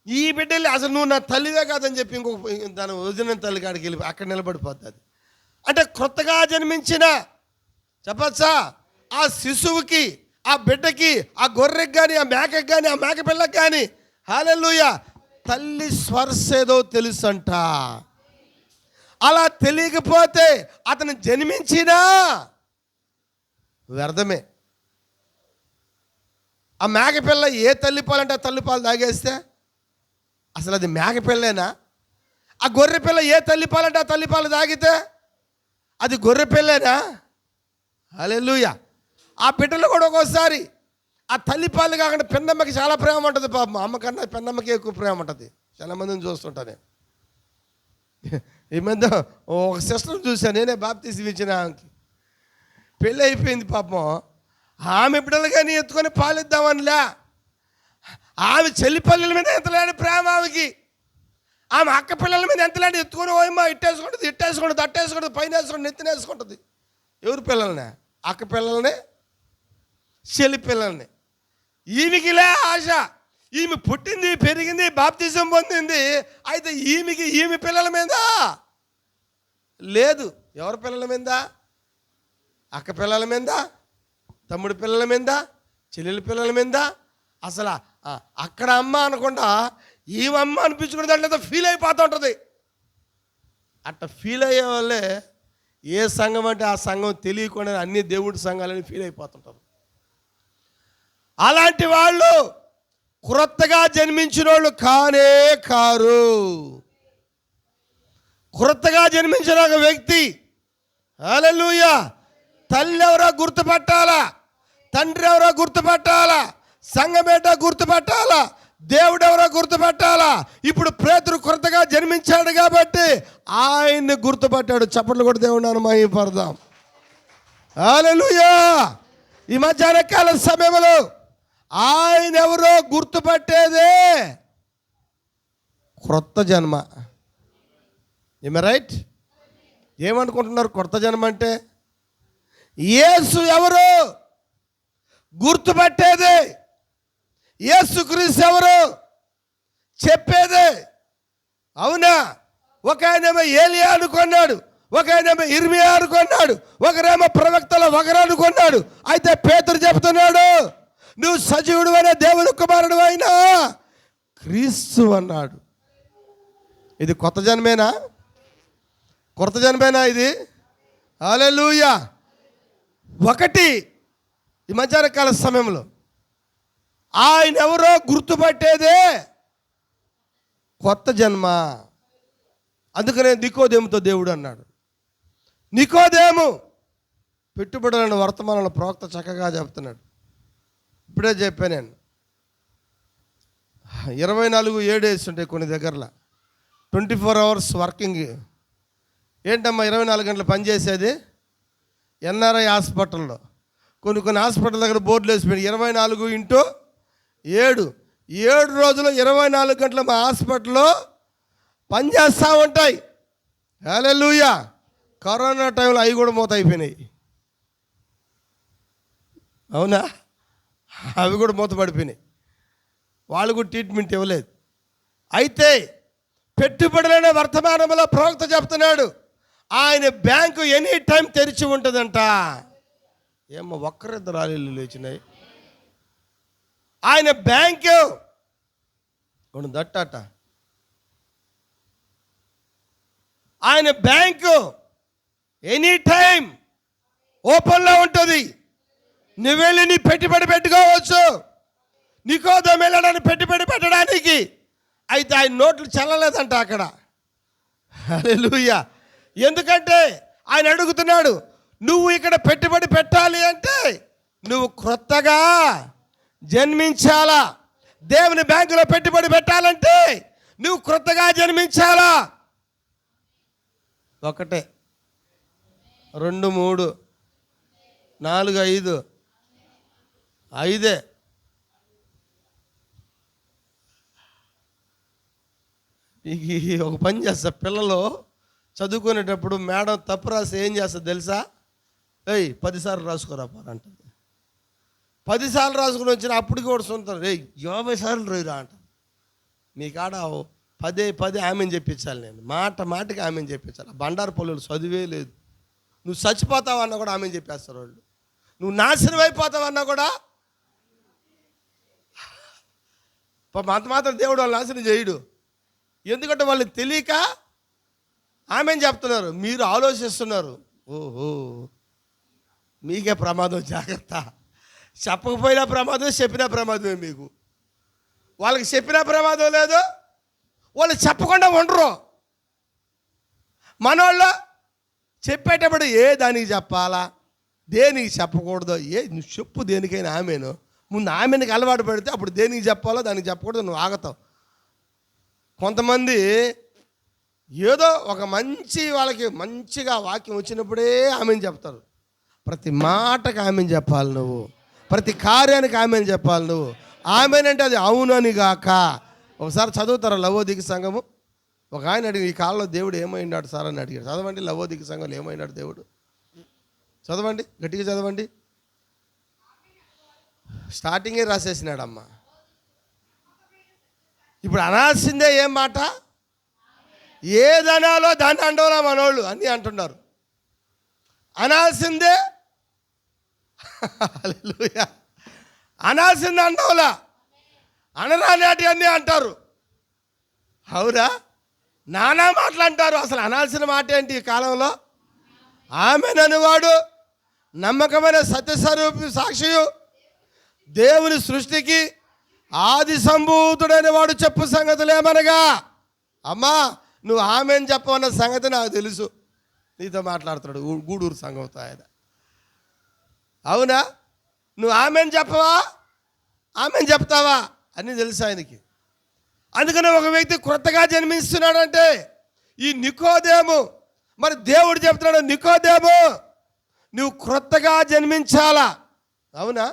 ఈ బిడ్డలు అసలు నువ్వు నా తల్లివే కాదని చెప్పి ఇంకొక దాని ఒరిజినల్ తల్లి కాడికి వెళ్ళి అక్కడ నిలబడిపోతుంది. అంటే కొత్తగా జన్మించిన చెప్పచ్చా ఆ శిశువుకి, ఆ బిడ్డకి, ఆ గొర్రెకి కానీ, ఆ మేకకి కానీ, ఆ మేక పిల్లకి కానీ హల్లెలూయా తల్లి స్పర్శ ఏదో తెలుసంట. అలా తెలియకపోతే అతను జన్మించినా వ్యర్థమే. ఆ మేకపిల్ల ఏ తల్లిపాలంటే ఆ తల్లిపాలు తాగేస్తే అసలు అది మేకపిల్లేనా? ఆ గొర్రె పిల్ల ఏ తల్లిపాలంటే ఆ తల్లిపాలు తాగితే అది గొర్రె పిల్లేనా? హల్లెలూయా. ఆ బిడ్డలు కూడా ఒక్కోసారి ఆ తల్లిపాలు కాకుండా పెన్నమ్మకి చాలా ప్రేమ ఉంటుంది. పాపం అమ్మ కన్నా పెన్నమ్మకి ఎక్కువ ప్రేమ ఉంటుంది. చాలా మందిని చూస్తుంటాను. ఈ మధ్య ఒక సిస్టర్ చూశాను, నేనే బాప్తీసం ఇచ్చిన ఆమెకి పెళ్ళి అయిపోయింది. పాపం ఆమె బిడ్డలు కానీ ఎత్తుకొని పాలిద్దామనిలే, ఆమె చెల్లిపల్లెల మీద ఎంతలేని ప్రేమ ఆమెకి, ఆమె అక్క పిల్లల మీద ఎంతలేని ఎత్తుకొని ఓయమ్మా ఇట్టేసుకుంటుంది, ఇట్టేసుకుంటుంది, తట్టేసుకుంటుంది, పైన వేసుకుంటుంది, నెత్తినేసుకుంటుంది. ఎవరి పిల్లల్ని? అక్క పిల్లల్ని, చెల్లి పిల్లల్ని. ఈమెకిలే ఆశ. ఈమె పుట్టింది, పెరిగింది, బాప్తిజం పొందింది. అయితే ఈమె పిల్లల మీద లేదు. ఎవరి పిల్లల మీద? అక్క పిల్లల మీద, తమ్ముడి పిల్లల మీద, చెల్లెల పిల్లల మీద. అసలు అక్కడ అమ్మ అనకుండా ఈమె అమ్మ అనిపించుకునే దాంట్లో ఫీల్ అయిపోతూ ఉంటుంది. అట్లా ఫీల్ అయ్యే వాళ్ళే ఏ సంఘం అంటే ఆ సంఘం తెలియకుండా అన్ని దేవుడి సంఘాలని ఫీల్ అయిపోతుంటారు. అలాంటి వాళ్ళు క్రొత్తగా జన్మించిన వాళ్ళు కానే కారు. క్రొత్తగా జన్మించిన ఒక వ్యక్తి హల్లెలూయా తల్లి ఎవరో గుర్తుపట్టాలా, తండ్రి ఎవరో గుర్తుపట్టాలా, సంఘమేట గుర్తుపట్టాలా, దేవుడు ఎవరో గుర్తుపట్టాలా. ఇప్పుడు పేతురు క్రొత్తగా జన్మించాడు కాబట్టి ఆయన్ని గుర్తుపట్టాడు. చప్పట్లు కూడా దేవుడు మహిమపడదాం. హల్లెలూయా. ఈ మధ్యాహ్న కాల సమయంలో ఆయన ఎవరో గుర్తుపట్టేదే క్రొత్త జన్మ. ఏమే రైట్? ఏమనుకుంటున్నారు క్రొత్త జన్మ అంటే? యేసు ఎవరు గుర్తుపట్టేదే, యేసుక్రీస్తు ఎవరు చెప్పేదే. అవునా? ఒక ఆయనేమో ఏలియా అనుకున్నాడు, ఒక ఆయనేమో ఇర్మియా అనుకున్నాడు, ఒకరేమో ప్రవక్తల ఒకరు అనుకున్నాడు. అయితే పేతురు చెప్తున్నాడు, నువ్వు సజీవుడు అయిన దేవుని కుమారుడు అయినా క్రీస్తు అన్నాడు. ఇది కొత్త జన్మేనా? కొత్త జన్మేనా ఇది? హల్లెలూయా. ఒకటి ఈ మధ్యాహ్న కాల సమయంలో ఆయన ఎవరో గుర్తుపట్టేదే కొత్త జన్మ. అందుకనే నికోదేముతో దేవుడు అన్నాడు. నికోదేము పెట్టుబడులను వర్తమానంలో ప్రవక్త చక్కగా చెప్తున్నాడు. ఇప్పుడే చెప్పాను నేను. 24/7 వేస్తుంటాయి కొన్ని దగ్గరలో, 24 hours వర్కింగ్. ఏంటమ్మా 24 గంటలు పనిచేసేది? ఎన్ఆర్ఐ హాస్పిటల్లో కొన్ని హాస్పిటల్ దగ్గర బోర్డులు వేసిపోయాడు 24/7. 7 రోజులు 24 గంటలు మా హాస్పిటల్లో పనిచేస్తూ ఉంటాయి. హల్లెలూయా. కరోనా టైంలో అవి కూడా మూత అయిపోయినాయి. అవునా? అవి కూడా మూత పడిపోయినాయి. వాళ్ళు కూడా ట్రీట్మెంట్ ఇవ్వలేదు. అయితే పెట్టుబడులైన వర్తమానంలో ప్రవక్త చెప్తున్నాడు, ఆయన బ్యాంకు ఎనీ టైం తెరిచి ఉంటుందంట. ఏమో ఒక్కరిద్దరు రాళ్ళు లేచినాయి. ఆయన బ్యాంకు దట్టట, ఆయన బ్యాంకు ఎనీ టైం ఓపెన్లో ఉంటుంది. నువ్వు వెళ్ళి నీ పెట్టుబడి పెట్టుకోవచ్చు. నికోదేము వెళ్ళడానికి పెట్టుబడి పెట్టడానికి. అయితే ఆయన నోట్లు చల్లలేదంట అక్కడ. హల్లెలూయా. ఎందుకంటే ఆయన అడుగుతున్నాడు, నువ్వు ఇక్కడ పెట్టుబడి పెట్టాలి అంటే నువ్వు క్రొత్తగా జన్మించాలా. దేవుని బ్యాంకులో పెట్టుబడి పెట్టాలంటే నువ్వు క్రొత్తగా జన్మించాలా. 1 2 3 4 5 5. ఒక పని చేస్తా, పిల్లలు చదువుకునేటప్పుడు మేడం తప్పు రాసి ఏం చేస్తుంది తెలుసా? ఏయ్ 10 సార్లు రాసుకోరా అంటారు. 10 సార్లు రాసుకుని వచ్చిన అప్పటికి కూడా సొంతారు. 50 సార్లు రా అంటారు. మీ కాడ 10 ఆమెను చెప్పించాలి. నేను మాటకి ఆమెను చెప్పించాలి. బండారు పల్లెలు చదివే లేదు. నువ్వు చచ్చిపోతావన్నా కూడా ఆమెను చెప్పేస్తారు వాళ్ళు. నువ్వు నాశనం అయిపోతావన్నా కూడా అంత మాత్రం దేవుడు వాళ్ళు నాశనం చేయడు. ఎందుకంటే వాళ్ళకి తెలియక ఆమెను చెప్తున్నారు. మీరు ఆలోచిస్తున్నారు, ఓహో మీకే ప్రమాదం, జాగ్రత్త. చెప్పకపోయినా ప్రమాదం, చెప్పినా ప్రమాదమే. మీకు వాళ్ళకి చెప్పినా ప్రమాదం లేదు, వాళ్ళు చెప్పకుండా ఉండరు. మనోళ్ళు చెప్పేటప్పుడు దానికి చెప్పాలా, దేనికి చెప్పకూడదు, నువ్వు చెప్పు దేనికైనా. ఆమెను ముందు ఆమెనికి అలవాటు పెడితే అప్పుడు దేనికి చెప్పాలో దానికి చెప్పకూడదు, నువ్వు ఆగతావు. కొంతమంది ఏదో ఒక వాళ్ళకి మంచిగా వాక్యం వచ్చినప్పుడే ఆమెను చెప్తారు. ప్రతి మాటకి ఆమెను చెప్పాలి నువ్వు, ప్రతి కార్యానికి ఆమెను చెప్పాలి నువ్వు. ఆమెనంటే అది అవునని గాక. ఒకసారి చదువుతారా లవోదిక సంఘము? ఒక ఆయన అడిగి, ఈ కాలంలో దేవుడు ఏమైనాడు సార్ అని అడిగాడు. చదవండి లవోదిక సంఘంలో ఏమైనాడు దేవుడు. చదవండి, గట్టిగా చదవండి. స్టార్టింగే రాసేసినాడమ్మా. ఇప్పుడు అనాల్సిందే ఏం మాట, ఏదనాలో దాన్ని అండవులా మనోళ్ళు అన్నీ అంటున్నారు. అనాల్సిందే హల్లెలూయా, అనాల్సిందే అండవులా, అనరానేటి అన్నీ అంటారు. అవురా, నానా మాటలు అంటారు. అసలు అనాల్సిన మాట ఏంటి ఈ కాలంలో? ఆమెననివాడు నమ్మకమైన సత్యస్వరూపి సాక్షియు దేవుని సృష్టికి ఆది సంభూతుడైన వాడు చెప్పు సంగతులు ఏమనగా. అమ్మా నువ్వు ఆమెను చెప్పమన్న సంగతి నాకు తెలుసు. నీతో మాట్లాడుతున్నాడు గూడూరు సంఘంతో ఆయన. అవునా, నువ్వు ఆమెను చెప్పవా, ఆమెను చెప్తావా అని తెలుసు ఆయనకి. అందుకని ఒక వ్యక్తి క్రొత్తగా జన్మిస్తున్నాడంటే ఈ నికోదేము, మరి దేవుడు చెప్తున్నాడు, నికోదేము నువ్వు క్రొత్తగా జన్మించాలా. అవునా,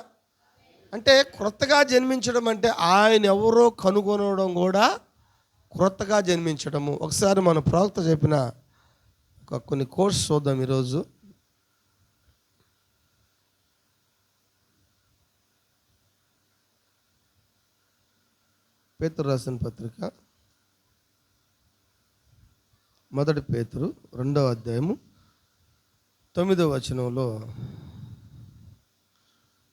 అంటే క్రొత్తగా జన్మించడం అంటే ఆయన ఎవరో కనుగొనడం కూడా క్రొత్తగా జన్మించడము. ఒకసారి మన ప్రవక్త చెప్పిన కొన్ని కోర్స్ చూద్దాం ఈరోజు. పేతురు రాసిన పత్రిక 1 పేతురు 2వ అధ్యాయము 9వ వచనంలో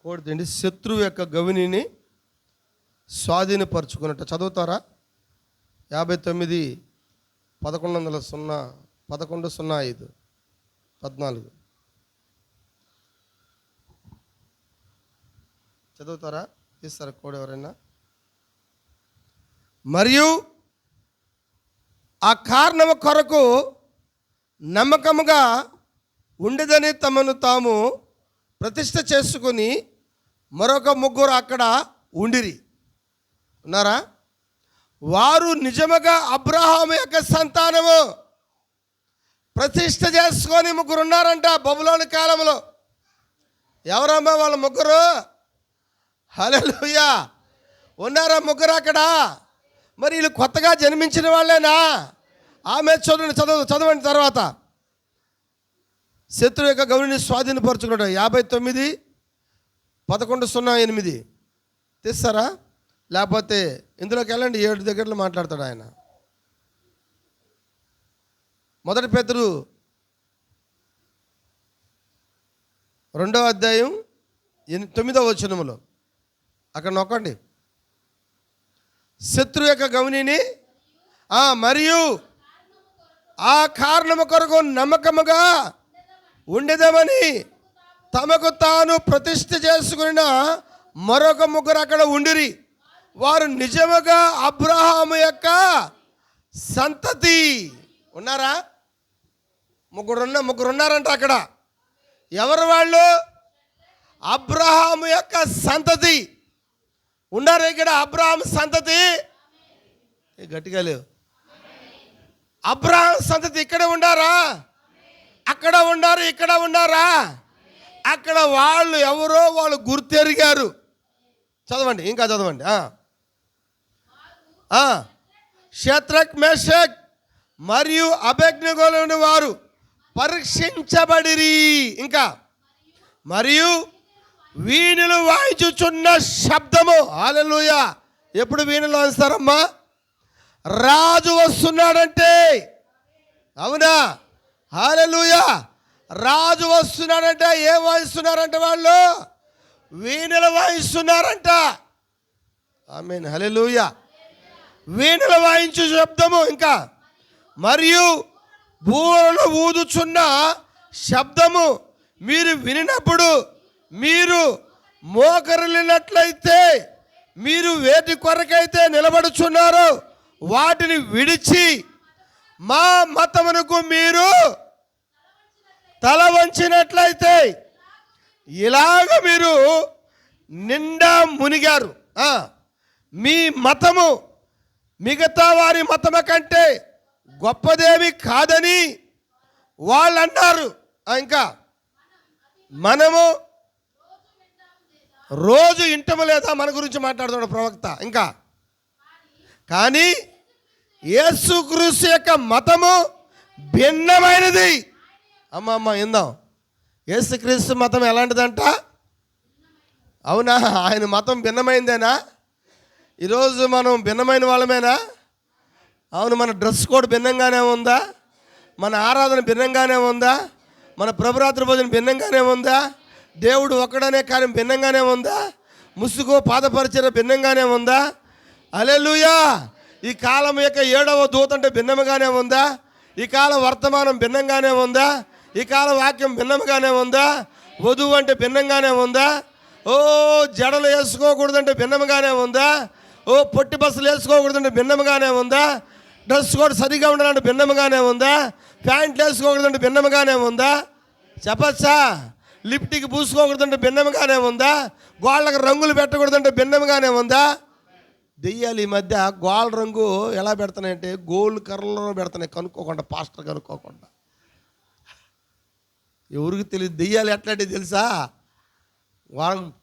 కోడితండి, శత్రువు యొక్క గవినిని స్వాధీనపరుచుకున్నట్టు. చదువుతారా? 59-11-05-14 చదువుతారా? తీస్తారా కోడి ఎవరైనా? మరియు ఆ కారణము కొరకు నమ్మకముగా ఉండేదని తమను తాము ప్రతిష్ఠ చేసుకుని మరొక 3 అక్కడ ఉండిరి. ఉన్నారా? వారు నిజముగా అబ్రహాము యొక్క సంతానము. ప్రతిష్ఠ చేసుకొని 3 ఉన్నారంట బబులోను కాలంలో. ఎవరమ్మా వాళ్ళ 3? హల్లెలూయా, ఉన్నారా 3 అక్కడ? మరి వీళ్ళు కొత్తగా జన్మించిన వాళ్ళేనా? ఆమె చదవండి తర్వాత. శత్రువు యొక్క గవిని స్వాధీనపరచుకున్నాడు. 59-11-08 తీస్తారా? లేకపోతే ఇందులోకి వెళ్ళండి, 7 దగ్గరలో మాట్లాడతాడు ఆయన. 1 పేతురు 2వ అధ్యాయం 9వ వచనములో అక్కడ నొక్కండి. శత్రు యొక్క గవినిని మరియు ఆ కారణము కొరకు నమ్మకముగా ఉండేదమని తమకు తాను ప్రతిష్ఠ చేసుకున్న మరొక 3 అక్కడ ఉండిరి. వారు నిజముగా అబ్రహాము యొక్క సంతతి. ఉన్నారా? 3 ఉన్నారంట అక్కడ. ఎవరు వాళ్ళు? అబ్రహాము యొక్క సంతతి. ఉన్నారు ఇక్కడ అబ్రహాం సంతతి. గట్టిగా లేవు. అబ్రహాం సంతతి ఇక్కడ ఉండారా? అక్కడ ఉన్నారు, ఇక్కడ ఉన్నారా? అక్కడ వాళ్ళు ఎవరో వాళ్ళు గుర్తెరిగారు. చదవండి, ఇంకా చదవండి. షద్రక్ మేషక్ మరియు అబేద్నెగోలోని వారు పరీక్షించబడిరి. ఇంకా మరియు వీణులు వాయించుచున్న శబ్దము. హల్లెలూయా. ఎప్పుడు వీణులు వాయిస్తారమ్మా? రాజు వస్తున్నాడంటే. అవునా? హల్లెలూయా. రాజు వస్తున్నాడంటే ఏం వాయిస్తున్నారంట? వాళ్ళు వీణులు వాయిస్తున్నారంట. ఆమేన్. హల్లెలూయా. వీణులు వాయించు శబ్దము. ఇంకా మరియు బూరలు ఊదుచున్న శబ్దము మీరు వినినప్పుడు మీరు మోకరిల్లినట్లయితే, మీరు వేటి కొరకైతే నిలబడుచున్నారో వాటిని విడిచి మా మతమునకు మీరు తల వంచినట్లయితే, ఇలాగ మీరు నిండా మునిగారు. మీ మతము మిగతా వారి మతము కంటే గొప్పదేమి కాదని వాళ్ళు అన్నారు. ఇంకా మనము రోజు ఇంటము లేదా? మన గురించి మాట్లాడుతున్నాడు ప్రవక్త. ఇంకా కానీ యేసుక్రీస్తు యొక్క మతము భిన్నమైనది. అమ్మ ఇందాం. యేసుక్రీస్తు మతం ఎలాంటిదంట? అవునా? ఆయన మతం భిన్నమైందేనా? ఈరోజు మనం భిన్నమైన వాళ్ళమేనా? అవును. మన డ్రెస్ కోడ్ భిన్నంగానే ఉందా? మన ఆరాధన భిన్నంగానే ఉందా? మన ప్రభురాత్రి భోజనం భిన్నంగానే ఉందా? దేవుడు ఒక్కడనే కార్యం భిన్నంగానే ఉందా? ముసుగు పాదపరిచర్య భిన్నంగానే ఉందా? హల్లెలూయా. ఈ కాలం యొక్క 7వ దూత అంటే భిన్నముగానే ఉందా? ఈ కాల వర్తమానం భిన్నంగానే ఉందా? ఈ కాల వాక్యం భిన్నముగానే ఉందా? వధువు అంటే భిన్నంగానే ఉందా? జడలు వేసుకోకూడదంటే భిన్నముగానే ఉందా? పొట్టి బస్సులు వేసుకోకూడదంటే భిన్నముగానే ఉందా? డ్రెస్ కోడ్ సరిగా ఉండాలంటే భిన్నముగానే ఉందా? ప్యాంట్లు వేసుకోకూడదంటే భిన్నముగానే ఉందా? చెప్పచ్చా? లిప్టిక్ పూసుకోకూడదంటే భిన్నముగానే ఉందా? గోళ్ళకు రంగులు పెట్టకూడదంటే భిన్నముగానే ఉందా? దెయ్యాలు ఈ మధ్య గోళ్ళ రంగు ఎలా పెడుతున్నాయంటే గోల్డ్ కర్రలో పెడుతున్నాయి, కనుక్కోకుండా. పాస్టర్ కనుక్కోకుండా. ఎవరికి తెలియదు దెయ్యాలు ఎట్లాంటి తెలుసా?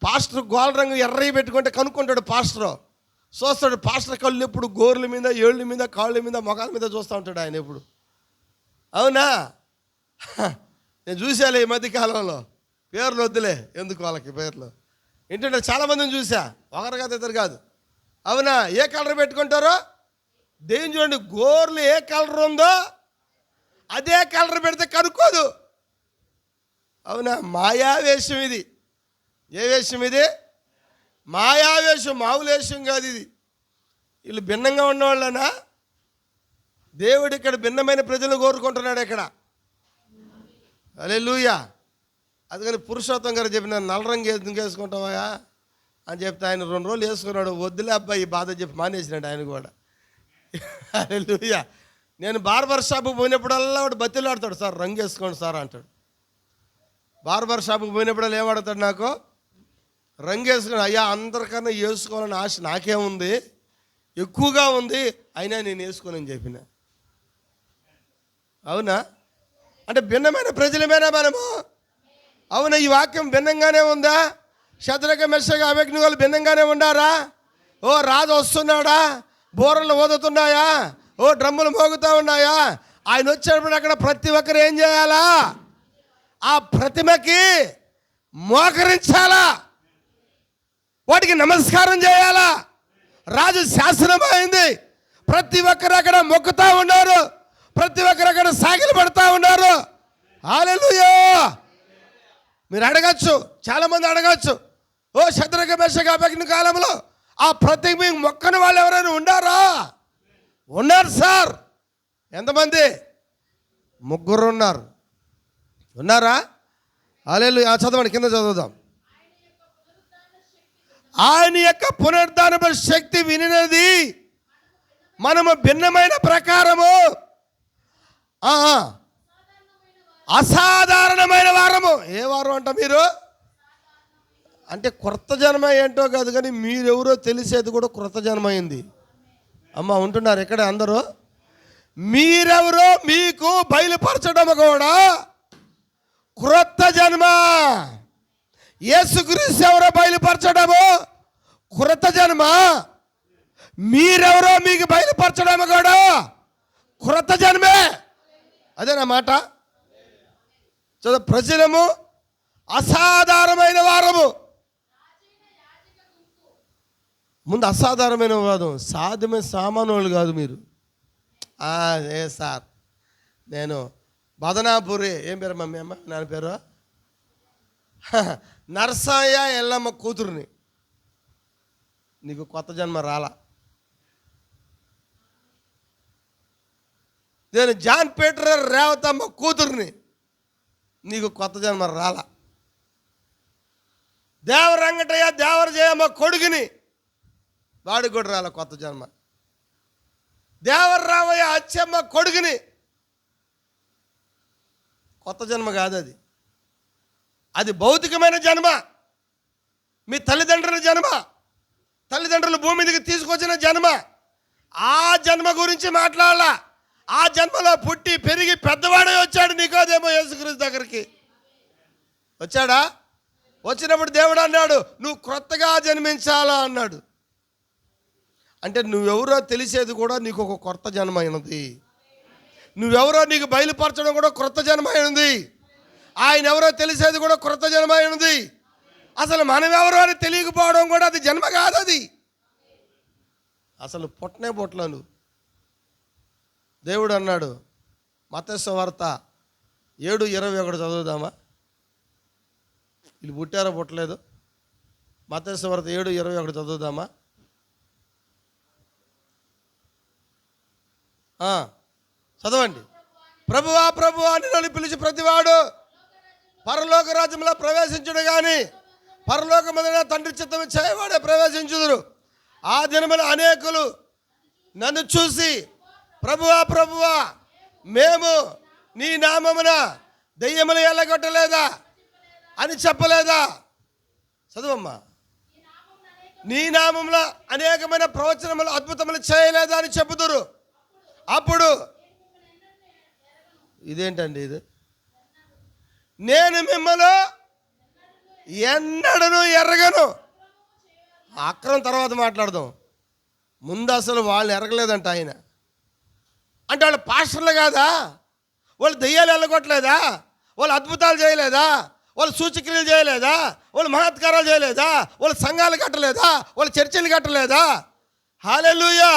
పాస్టర్ గోల్డ్ రంగు ఎర్రవి పెట్టుకుంటే కనుక్కుంటాడు. పాస్టర్ చూస్తాడు. పాస్టర్ కళ్ళు ఎప్పుడు గోర్ల మీద, ఏళ్ళ మీద, కాళ్ళ మీద, మొఖాల మీద చూస్తూ ఉంటాడు ఆయన ఎప్పుడు. అవునా? నేను చూశాను ఈ మధ్యకాలంలో. పేర్లు వద్దులే, ఎందుకు వాళ్ళకి పేర్లు. ఏంటంటే చాలామందిని చూసా, ఒకరు కాదు ఇద్దరు కాదు. అవునా? ఏ కలర్ పెట్టుకుంటారో దేని చూడండి, గోర్లు ఏ కలర్ ఉందో అదే కలర్ పెడితే కనుక్కోదు. అవునా? మాయావేషం ఇది. ఏ వేషం ఇది? మాయావేషం. మామూలు వేషం కాదు ఇది. వీళ్ళు భిన్నంగా ఉన్నవాళ్ళనా? దేవుడు ఇక్కడ భిన్నమైన ప్రజలు కోరుకుంటున్నాడు ఇక్కడ. హల్లెలూయా. అందుకని పురుషోత్తం గారు చెప్పిన నల్ల రంగు ఎందుకు వేసుకుంటావా అని చెప్తే ఆయన 2 రోజులు వేసుకున్నాడు. వద్దులే అబ్బాయి ఈ బాధ చెప్పి మానేసినాడు ఆయన కూడా. హల్లెలూయా. నేను బార్బర్ షాప్కి పోయినప్పుడల్లా వాడు బతిలాడతాడు, సార్ రంగు వేసుకోండి సార్ అంటాడు. బార్బర్ షాప్కి పోయినప్పుడల్లా ఏమడుగుతాడు, నాకు రంగు వేసుకుని. అయ్యా అందరికన్నా వేసుకోవాలని ఆశ నాకేముంది, ఎక్కువగా ఉంది, అయినా నేను వేసుకోనని చెప్పిన. అవునా? అంటే భిన్నమైన ప్రజలమేనా మనము? అవునా? ఈ వాక్యం భిన్నంగానే ఉందా? శద్రక మెషక అబేద్నెగోలు భిన్నంగానే ఉండారా? రాజు వస్తున్నాడా? బోరలు ఊదుతున్నాయా? డ్రమ్ములు మోగుతూ ఉన్నాయా? ఆయన వచ్చేటప్పుడు అక్కడ ప్రతి ఒక్కరు ఏం చేయాలా? ఆ ప్రతిమకి మోకరించాలా, వాటికి నమస్కారం చేయాలా. రాజు శాసనం అయింది. ప్రతి ఒక్కరు అక్కడ మొక్కుతూ ఉన్నారు, ప్రతి ఒక్కరు అక్కడ సాగిలు పడుతూ ఉన్నారు. హల్లెలూయా. మీరు అడగచ్చు, చాలామంది అడగచ్చు, శద్రక మెషక అబేద్నెగో కాలంలో ఆ ప్రతిమ మొక్కని వాళ్ళు ఎవరైనా ఉండారా? ఉన్నారు సార్. ఎంతమంది? 3 ఉన్నారు. ఉన్నారా? హల్లెలూయా. చదవండి, కింద చదువుదాం. ఆయన యొక్క పునరుద్ధాన శక్తి వినినది మనము భిన్నమైన ప్రకారము అసాధారణమైన వారము. ఏ వారం అంట మీరు? అంటే క్రొత్త జన్మ ఏంటో కాదు, కానీ మీరెవరో తెలిసేది కూడా క్రొత్త జన్మ అయింది. అమ్మ ఉంటున్నారు ఇక్కడ అందరూ? మీరెవరో మీకు బయలుపరచడం కూడా క్రొత్త జన్మ. యేసుక్రీస్తు ఎవరో బయలుపరచడము క్రొత్త జన్మ. మీరెవరో మీకు బయలుపరచడం కూడా క్రొత్త జన్మే. అదేనా మాట? ప్రజలము అసాధారణమైన వారము. ముందు అసాధారణమైన వాదం, సాధ్యమైన సామాన్యులు కాదు మీరు. ఏ సార్, నేను బదనాపురి, ఏం పేరు మమ్మీ అమ్మ నాన్న పేరు, నర్సయ్య ఎల్లమ్మ కూతురుని. నీకు కొత్త జన్మ రాలా. నేను జాన్ పీటర్ రేవతమ్మ కూతుర్ని. నీకు కొత్త జన్మ రాలా. దేవరంగటయ్య దేవరజయమ్మ కొడుకుని. వాడికి కూడా రాల కొత్త జన్మ. దేవరరామయ్య అచ్చమ్మ కొడుకుని. కొత్త జన్మ కాదు అది. అది భౌతికమైన జన్మ. మీ తల్లిదండ్రుల జన్మ, తల్లిదండ్రులు భూమి మీదకి తీసుకొచ్చిన జన్మ. ఆ జన్మ గురించి మాట్లాడాలా. ఆ జన్మలో పుట్టి పెరిగి పెద్దవాడే వచ్చాడు నికోదేమో యేసుక్రీస్తు దగ్గరికి. వచ్చాడా? వచ్చినప్పుడు దేవుడు అన్నాడు, నువ్వు క్రొత్తగా జన్మించాలా అన్నాడు. అంటే నువ్వెవరో తెలిసేది కూడా నీకు ఒక కొత్త జన్మ అయినది. నువ్వెవరో నీకు బయలుపరచడం కూడా క్రొత్త జన్మ అయినది. ఆయన ఎవరో తెలిసేది కూడా క్రొత్త జన్మ అయినది. అసలు మనం ఎవరో అని తెలియకపోవడం కూడా అది జన్మ కాదు. అది అసలు పుట్టనే పుట్టలను. దేవుడు అన్నాడు, మత్తయి సువార్త 7:21 చదువుదామా? వీళ్ళు పుట్టారో పుట్టలేదు. మత్తయి సువార్త 7:21 చదువుదామా? చదవండి. ప్రభువా ప్రభువా అని నన్ను పిలిచి ప్రతివాడు పరలోక రాజ్యంలో ప్రవేశించుడు కానీ పరలోకమైన తండ్రి చిత్తము చేయవాడే ప్రవేశించుదురు. ఆ దినమున అనేకులు నన్ను చూసి, ప్రభువా ప్రభువా, మేము నీ నామమున దెయ్యములు ఎల్లగొట్టలేదా అని చెప్పలేదా? చదువమ్మా. నీ నామమున అనేకమైన ప్రవచనములు అద్భుతములు చేయలేదా అని చెబుదురు. అప్పుడు ఇదేంటండి ఇది? నేను మిమ్మల్ని ఎన్నడను ఎరగను. అక్రమం తర్వాత మాట్లాడదాం. ముందు అసలు వాళ్ళు ఎరగలేదంట ఆయన. అంటే వాళ్ళు పాస్టర్లు కాదా? వాళ్ళు దెయ్యాలు వెళ్ళగొట్టలేదా? వాళ్ళు అద్భుతాలు చేయలేదా? వాళ్ళు సూచక్రియలు చేయలేదా? వాళ్ళు మహత్కారాలు చేయలేదా? వాళ్ళు సంఘాలు కట్టలేదా? వాళ్ళు చర్చిలు కట్టలేదా? హల్లెలూయా.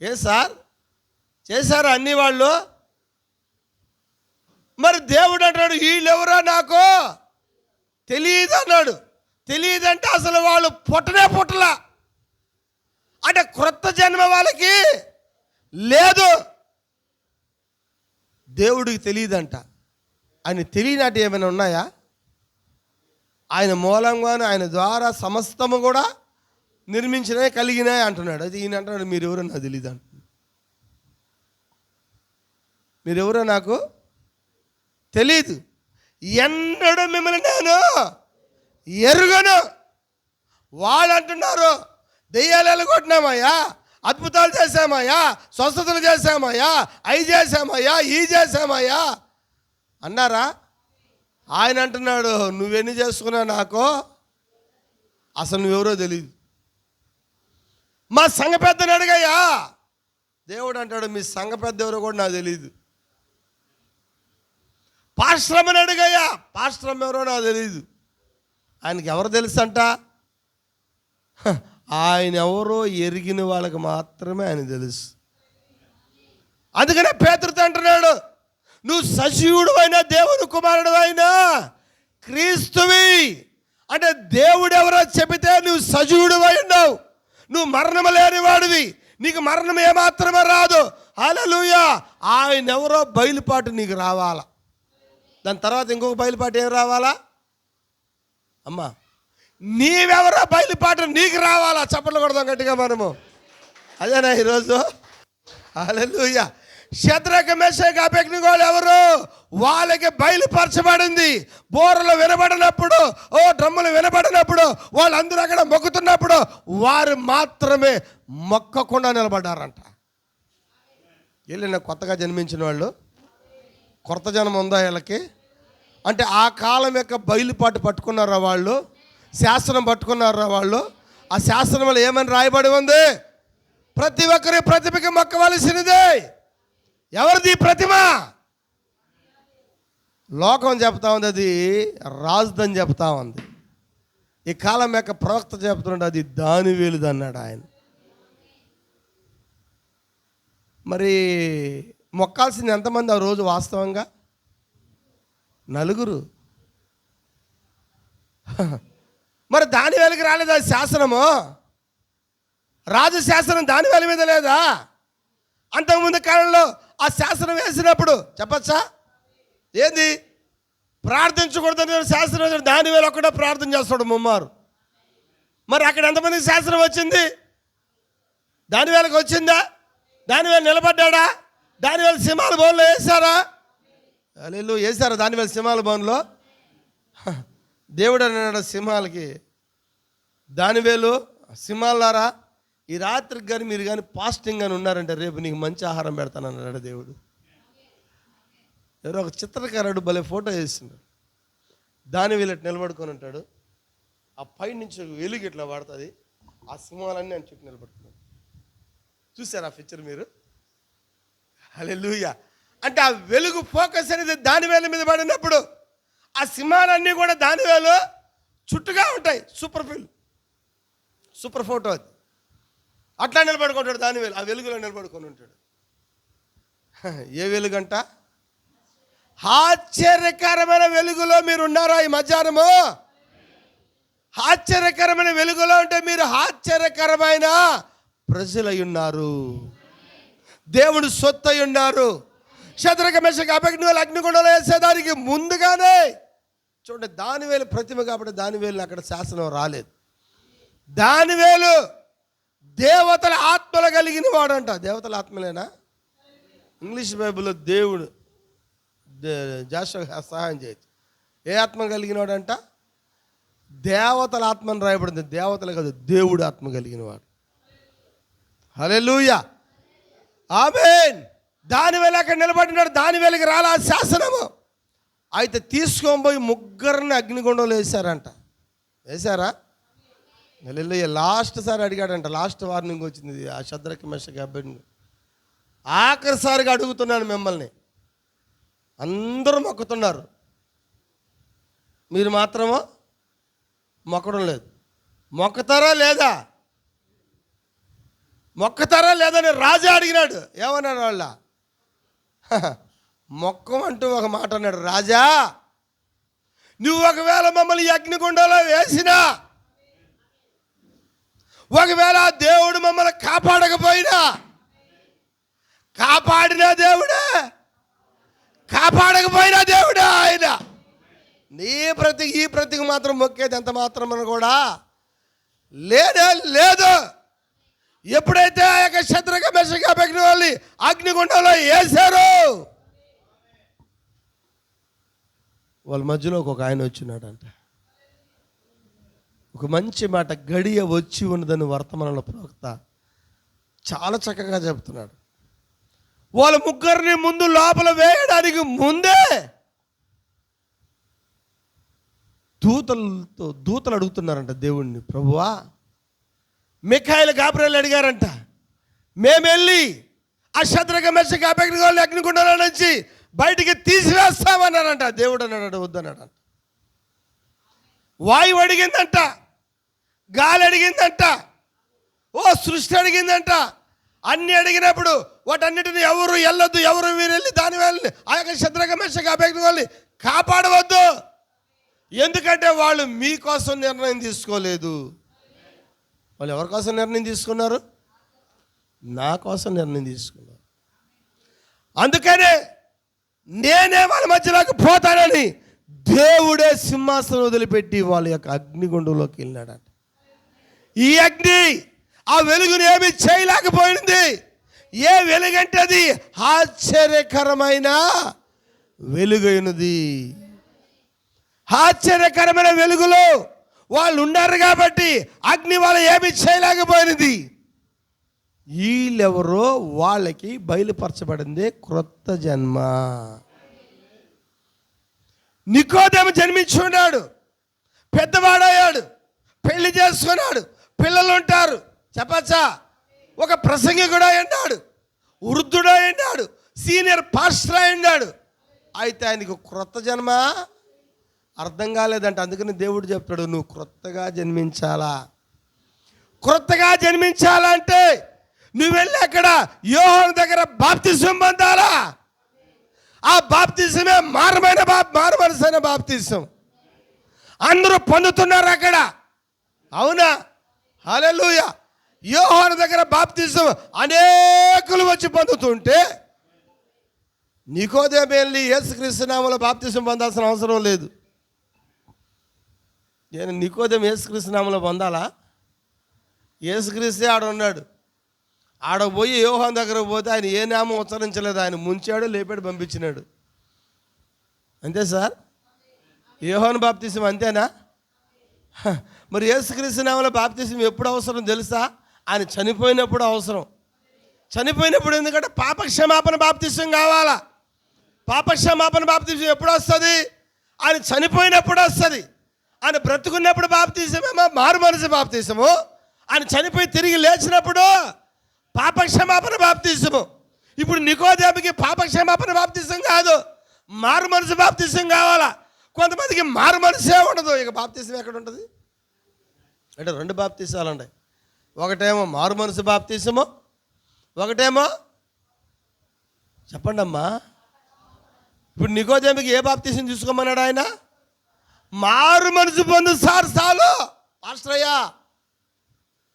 ఏ సార్ చేశారా అన్ని వాళ్ళు? మరి దేవుడు అంటాడు, వీళ్ళెవరో నాకు తెలియదు అన్నాడు. తెలియదంటే అసలు వాళ్ళు పుట్టనే పుట్టలా. అంటే క్రొత్త జన్మ వాళ్ళకి లేదు. దేవుడికి తెలియదంట. ఆయన తెలియనట్టు ఏమైనా ఉన్నాయా? ఆయన మూలంగానే ఆయన ద్వారా సమస్తము కూడా నిర్మించినాయి, కలిగినాయి అంటున్నాడు. అది ఈయన అంటున్నాడు, మీరెవరో నాకు తెలియదు అంటున్నాడు. మీరెవరో నాకు తెలీదు. ఎన్నడూ మిమ్మల్ని నేను ఎరుగను. వాళ్ళు అంటున్నారు, దెయ్యాలు వెళ్ళగొట్టినామయ్యా, అద్భుతాలు చేశామయ్యా, స్వస్థతలు చేశామయ్యా, అవి చేశామయ్యా, ఈ చేశామయ్యా అన్నారా? ఆయన అంటున్నాడు, నువ్వెన్ని చేసుకున్నా నాకు అసలు నువ్వెవరో తెలియదు. మా సంఘ పెద్దని అడిగయ్యా. దేవుడు అంటాడు, మీ సంఘ పెద్ద ఎవరో కూడా నాకు తెలియదు. పాశ్రమని అడిగయ్యా. పాశ్రమ ఎవరో నాకు తెలియదు. ఆయనకి ఎవరు తెలుసు అంట? ఆయన ఎవరో ఎరిగిన వాళ్ళకి మాత్రమే ఆయన తెలుసు. అందుకనే పేతురుతో అంటున్నాడు, నువ్వు సజీవుడు అయినా దేవుని కుమారుడు అయినా క్రీస్తువి. అంటే దేవుడు ఎవరో చెబితే నువ్వు సజీవుడు అయినావు. నువ్వు మరణము లేని వాడివి. నీకు మరణం ఏమాత్రమే రాదు. హల్లెలూయా. ఆయన ఎవరో బయలుపాటు నీకు రావాలా. దాని తర్వాత ఇంకొక బయలుపాటు ఏం రావాలా? అమ్మా, నీవెవరో బయలుపాటు నీకు రావాలా. చప్పట్లు కొడదాం గట్టిగా మనము. అదేనా ఈరోజు? హల్లెలూయా. శద్రక మెషక్ అబేద్నెగోలు ఎవరు? వాళ్ళకి బయలుపరచబడింది. బోరలు వినబడినప్పుడు, డ్రమ్ములు వినబడినప్పుడు, వాళ్ళందరూ అక్కడ మొక్కుతున్నప్పుడు వారు మాత్రమే మొక్కకుండా నిలబడ్డారంట. వెళ్ళిన కొత్తగా జన్మించిన వాళ్ళు కొత్త జన్మ ఉందా వీళ్ళకి? అంటే ఆ కాలం యొక్క బయలుపాటు పట్టుకున్నారా వాళ్ళు? శాస్త్రం పట్టుకున్నారా వాళ్ళు? ఆ శాస్త్రంలో ఏమని రాయబడి ఉంది? ప్రతి ఒక్కరి ప్రతిభకి మొక్కవలసినదే. ఎవరిది ప్రతిమ? లోకం చెప్తా ఉంది అది రాజుదని చెప్తా ఉంది. ఈ కాలం యొక్క ప్రవక్త చెప్తున్నాడు అది దానివేలుది అన్నాడు ఆయన. మరి మొక్కాల్సింది ఎంతమంది ఆ రోజు వాస్తవంగా? 4. మరి దానివేలుకి రాలేదా శాసనము? రాజు శాసనం దానివేలు మీద లేదా? అంతకుముందు కాలంలో ఆ శాసనం వేసినప్పుడు చెప్పచ్చా? ఏంది? ప్రార్థించకూడదని శాసనం. దానివేలు ఒక్కడే ప్రార్థన చేస్తాడు ముమ్మారు. మరి అక్కడ ఎంతమందికి శాసనం వచ్చింది? దానివేలకు వచ్చిందా? దానివేలు నిలబడ్డా? దానివేలు సింహాల భవన్లో వేశారా? అల్లెలు వేశారా? దానివేలు సింహాల భవన్లో దేవుడు అన్నాడు సింహాలకి, దానివేలు సింహాలారా, ఈ రాత్రికి కానీ మీరు కానీ ఫాస్టింగ్ అని ఉన్నారంటే రేపు నీకు మంచి ఆహారం పెడతానన్నాడు దేవుడు. ఎవరో ఒక చిత్రకారుడు భలే ఫోటో వేసిండు. దానివేలు ఇట్లా నిలబడుకొని ఉంటాడు, ఆ పై నుంచి వెలుగు ఇట్లా పడుతుంది, ఆ సింహాలన్నీ అని చుట్టూ నిలబడుతున్నాడు. చూసారా ఆ పిక్చర్ మీరు? హల్లెలూయా. అంటే ఆ వెలుగు ఫోకస్ అనేది దానివేలు మీద పడినప్పుడు ఆ సింహాలన్నీ కూడా దానివేలు చుట్టుగా ఉంటాయి. సూపర్ ఫోటో అది. అట్లా నిలబడుకుంటాడు దానివేలు, ఆ వెలుగులో నిలబడుకొని ఉంటాడు. ఏ వెలుగంట? ఆశ్చర్యకరమైన వెలుగులో మీరు ఉన్నారా ఈ మధ్యాహ్నము? ఆశ్చర్యకరమైన వెలుగులో ఉంటే మీరు ఆశ్చర్యకరమైన ప్రజలై ఉన్నారు, దేవుడు సొత్తై ఉన్నారు. శద్రక మెషక అబేద్నెగోలు అగ్నిగుండంలో వేసేదానికి ముందుగానే చూడండి, దానివేలు ప్రతిమ కాబట్టి దానివేలు అక్కడ శాసనం రాలేదు. దానివేలు దేవతల ఆత్మలు కలిగిన వాడంట. దేవతల ఆత్మలేనా? ఇంగ్లీష్ బైబిల్లో దేవుడు జాషువా సహాయం చేయొచ్చు. ఏ ఆత్మ కలిగిన వాడంట? దేవతల ఆత్మని రాయబడింది. దేవతలు కాదు, దేవుడు ఆత్మ కలిగిన వాడు. హల్లెలూయా, ఆమేన్. దానివేలు అక్కడ నిలబడినాడు. దానివేలుకి రాలా శాసనము. అయితే తీసుకొని పోయి ముగ్గురిని అగ్నిగుండంలో వేశారంట. వేశారా? హల్లెలూయా. లాస్ట్ సారి అడిగాడంట, లాస్ట్ వార్నింగ్ వచ్చింది ఆ శద్రక మెషక అబేద్నెగో. ఆఖరిసారిగా అడుగుతున్నాను మిమ్మల్ని, అందరూ మొక్కుతున్నారు, మీరు మాత్రమో మొక్కడం లేదు. మొక్కుతారా లేదా? మొక్కుతారా లేదని రాజా అడిగినాడు. ఏమన్నాడు వాళ్ళ? మొక్కమంటూ ఒక మాట అన్నాడు, రాజా నువ్వు ఒకవేళ మమ్మల్ని అగ్నిగుండంలో వేసినా, ఒకవేళ దేవుడు మమ్మల్ని కాపాడకపోయినా, కాపాడిన దేవుడే, కాపాడకపోయినా దేవుడే ఆయన. నీ ప్రతికి ఈ ప్రతికి మాత్రం మొక్కేది ఎంత మాత్రం కూడా లేదే లేదు. ఎప్పుడైతే ఆ యొక్క శద్రక మెషక అబేద్నెగోల్ని అగ్నిగుండంలో వేశారు, వాళ్ళ మధ్యలో ఒక ఆయన వచ్చినాడంట. ఒక మంచి మాట, గడియ వచ్చి ఉన్నదని వర్తమానంలో ప్రవక్త చాలా చక్కగా చెప్తున్నాడు. వాళ్ళ ముగ్గురిని ముందు లోపల వేయడానికి ముందే దూతలు అడుగుతున్నారంట దేవుణ్ణి, ప్రభువా, మిఖాయిలు గాబ్రియలు అడిగారంట, మేము వెళ్ళి ఆ శద్రక మెషక అబేద్నెగోల్ని అగ్నిగుండంలో నుంచి బయటికి తీసివేస్తామన్నారంట. దేవుడు అన్నాడు వద్దన్నాడంట. వాయువు అడిగిందంట, గాలి అడిగిందంట, సృష్టి అడిగిందంట. అన్ని అడిగినప్పుడు వాటన్నిటిని ఎవరు వెళ్ళొద్దు, ఎవరు మీరు వెళ్ళి దాని వెళ్ళి ఆ యొక్క శద్రక మెషక అబేద్నెగోల్ని కాపాడవద్దు. ఎందుకంటే వాళ్ళు మీకోసం నిర్ణయం తీసుకోలేదు. వాళ్ళు ఎవరి కోసం నిర్ణయం తీసుకున్నారు? నా కోసం నిర్ణయం తీసుకున్నారు. అందుకనే నేనే వాళ్ళ మధ్యలోకి పోతానని దేవుడే సింహాసనం వదిలిపెట్టి వాళ్ళ యొక్క అగ్నిగుండంలోకి వెళ్ళినాడంట. ఈ అగ్ని ఆ వెలుగుని ఏమి చేయలేకపోయింది. ఏ వెలుగంటే అది ఆశ్చర్యకరమైన వెలుగైనది. ఆశ్చర్యకరమైన వెలుగులో వాళ్ళు ఉన్నారు కాబట్టి అగ్ని వాళ్ళు ఏమి చేయలేకపోయినది. వీళ్ళెవరో వాళ్ళకి బయలుపరచబడింది క్రొత్త జన్మ. నికోదేము జన్మించున్నాడు, పెద్దవాడయ్యాడు, పెళ్లి చేసుకున్నాడు, పిల్లలు ఉంటారు. చెప్పచ్చా? ఒక ప్రసంగికుడు అయ్యాడు, వృద్ధుడు అయ్యాడు, సీనియర్ పాస్టర్ అయ్యాడు. అయితే ఆయనకు క్రొత్త జన్మ అర్థం కాలేదంట. అందుకని దేవుడు చెప్తాడు, నువ్వు క్రొత్తగా జన్మించాలా. క్రొత్తగా జన్మించాలంటే నువ్వు వెళ్ళి అక్కడ యోహాను దగ్గర బాప్తిసం పొందాలా. ఆ బాప్తిసమే మారుమనసైన బాప్తిసం. అందరూ పొందుతున్నారు అక్కడ, అవునా? హల్లెలూయా. యోహాను దగ్గర బాప్తిసం అనేకులు వచ్చి పొందుతుంటే నికోదేము వెళ్ళి యేసుక్రీస్తు నామములో బాప్తిసం పొందాల్సిన అవసరం లేదు. నేను నికోదేము యేసుక్రీస్తు నామములో పొందాలా? యేసుక్రీస్తే ఆడ ఉన్నాడు. ఆడ పోయి యోహాను దగ్గర పోతే ఆయన ఏ నామం ఉచ్చరించలేదు. ఆయన ముంచాడు, లేపాడు, పంపించినాడు. అంతే సార్. యోహాను బాప్తిసం అంతేనా? మరి యేసుక్రీస్తు నామములో బాప్తిసం ఎప్పుడు అవసరం తెలుసా? ఆయన చనిపోయినప్పుడు అవసరం. చనిపోయినప్పుడు, ఎందుకంటే పాపక్షమాపణ బాప్తిసం కావాలా. పాపక్షమాపణ బాప్తిసం ఎప్పుడు వస్తుంది? ఆయన చనిపోయినప్పుడు వస్తుంది. ఆయన బ్రతుకున్నప్పుడు బాప్తిసమేమో మారు మనసు బాప్తిసము. ఆయన చనిపోయి తిరిగి లేచినప్పుడు పాపక్షమాపణ బాప్తిసము. ఇప్పుడు నికోదేముకి పాపక్షమాపణ బాప్తిసం కాదు, మారు మనసు బాప్తిసం కావాలా. కొంతమందికి మారు మనసే ఉండదు. ఇక బాప్తిసం ఎక్కడ ఉంటుంది అంటే రెండు బాప్తిసాలు ఉన్నాయి. ఒకటేమో మారు మనసు బాప్తిసము, ఒకటేమో చెప్పండి అమ్మా. ఇప్పుడు నికోదేముకి ఏ బాప్తిసం తీసుకోమన్నాడు ఆయన? మారు మనసు పొందు సార్ చాలు. పాస్టరయ్యా,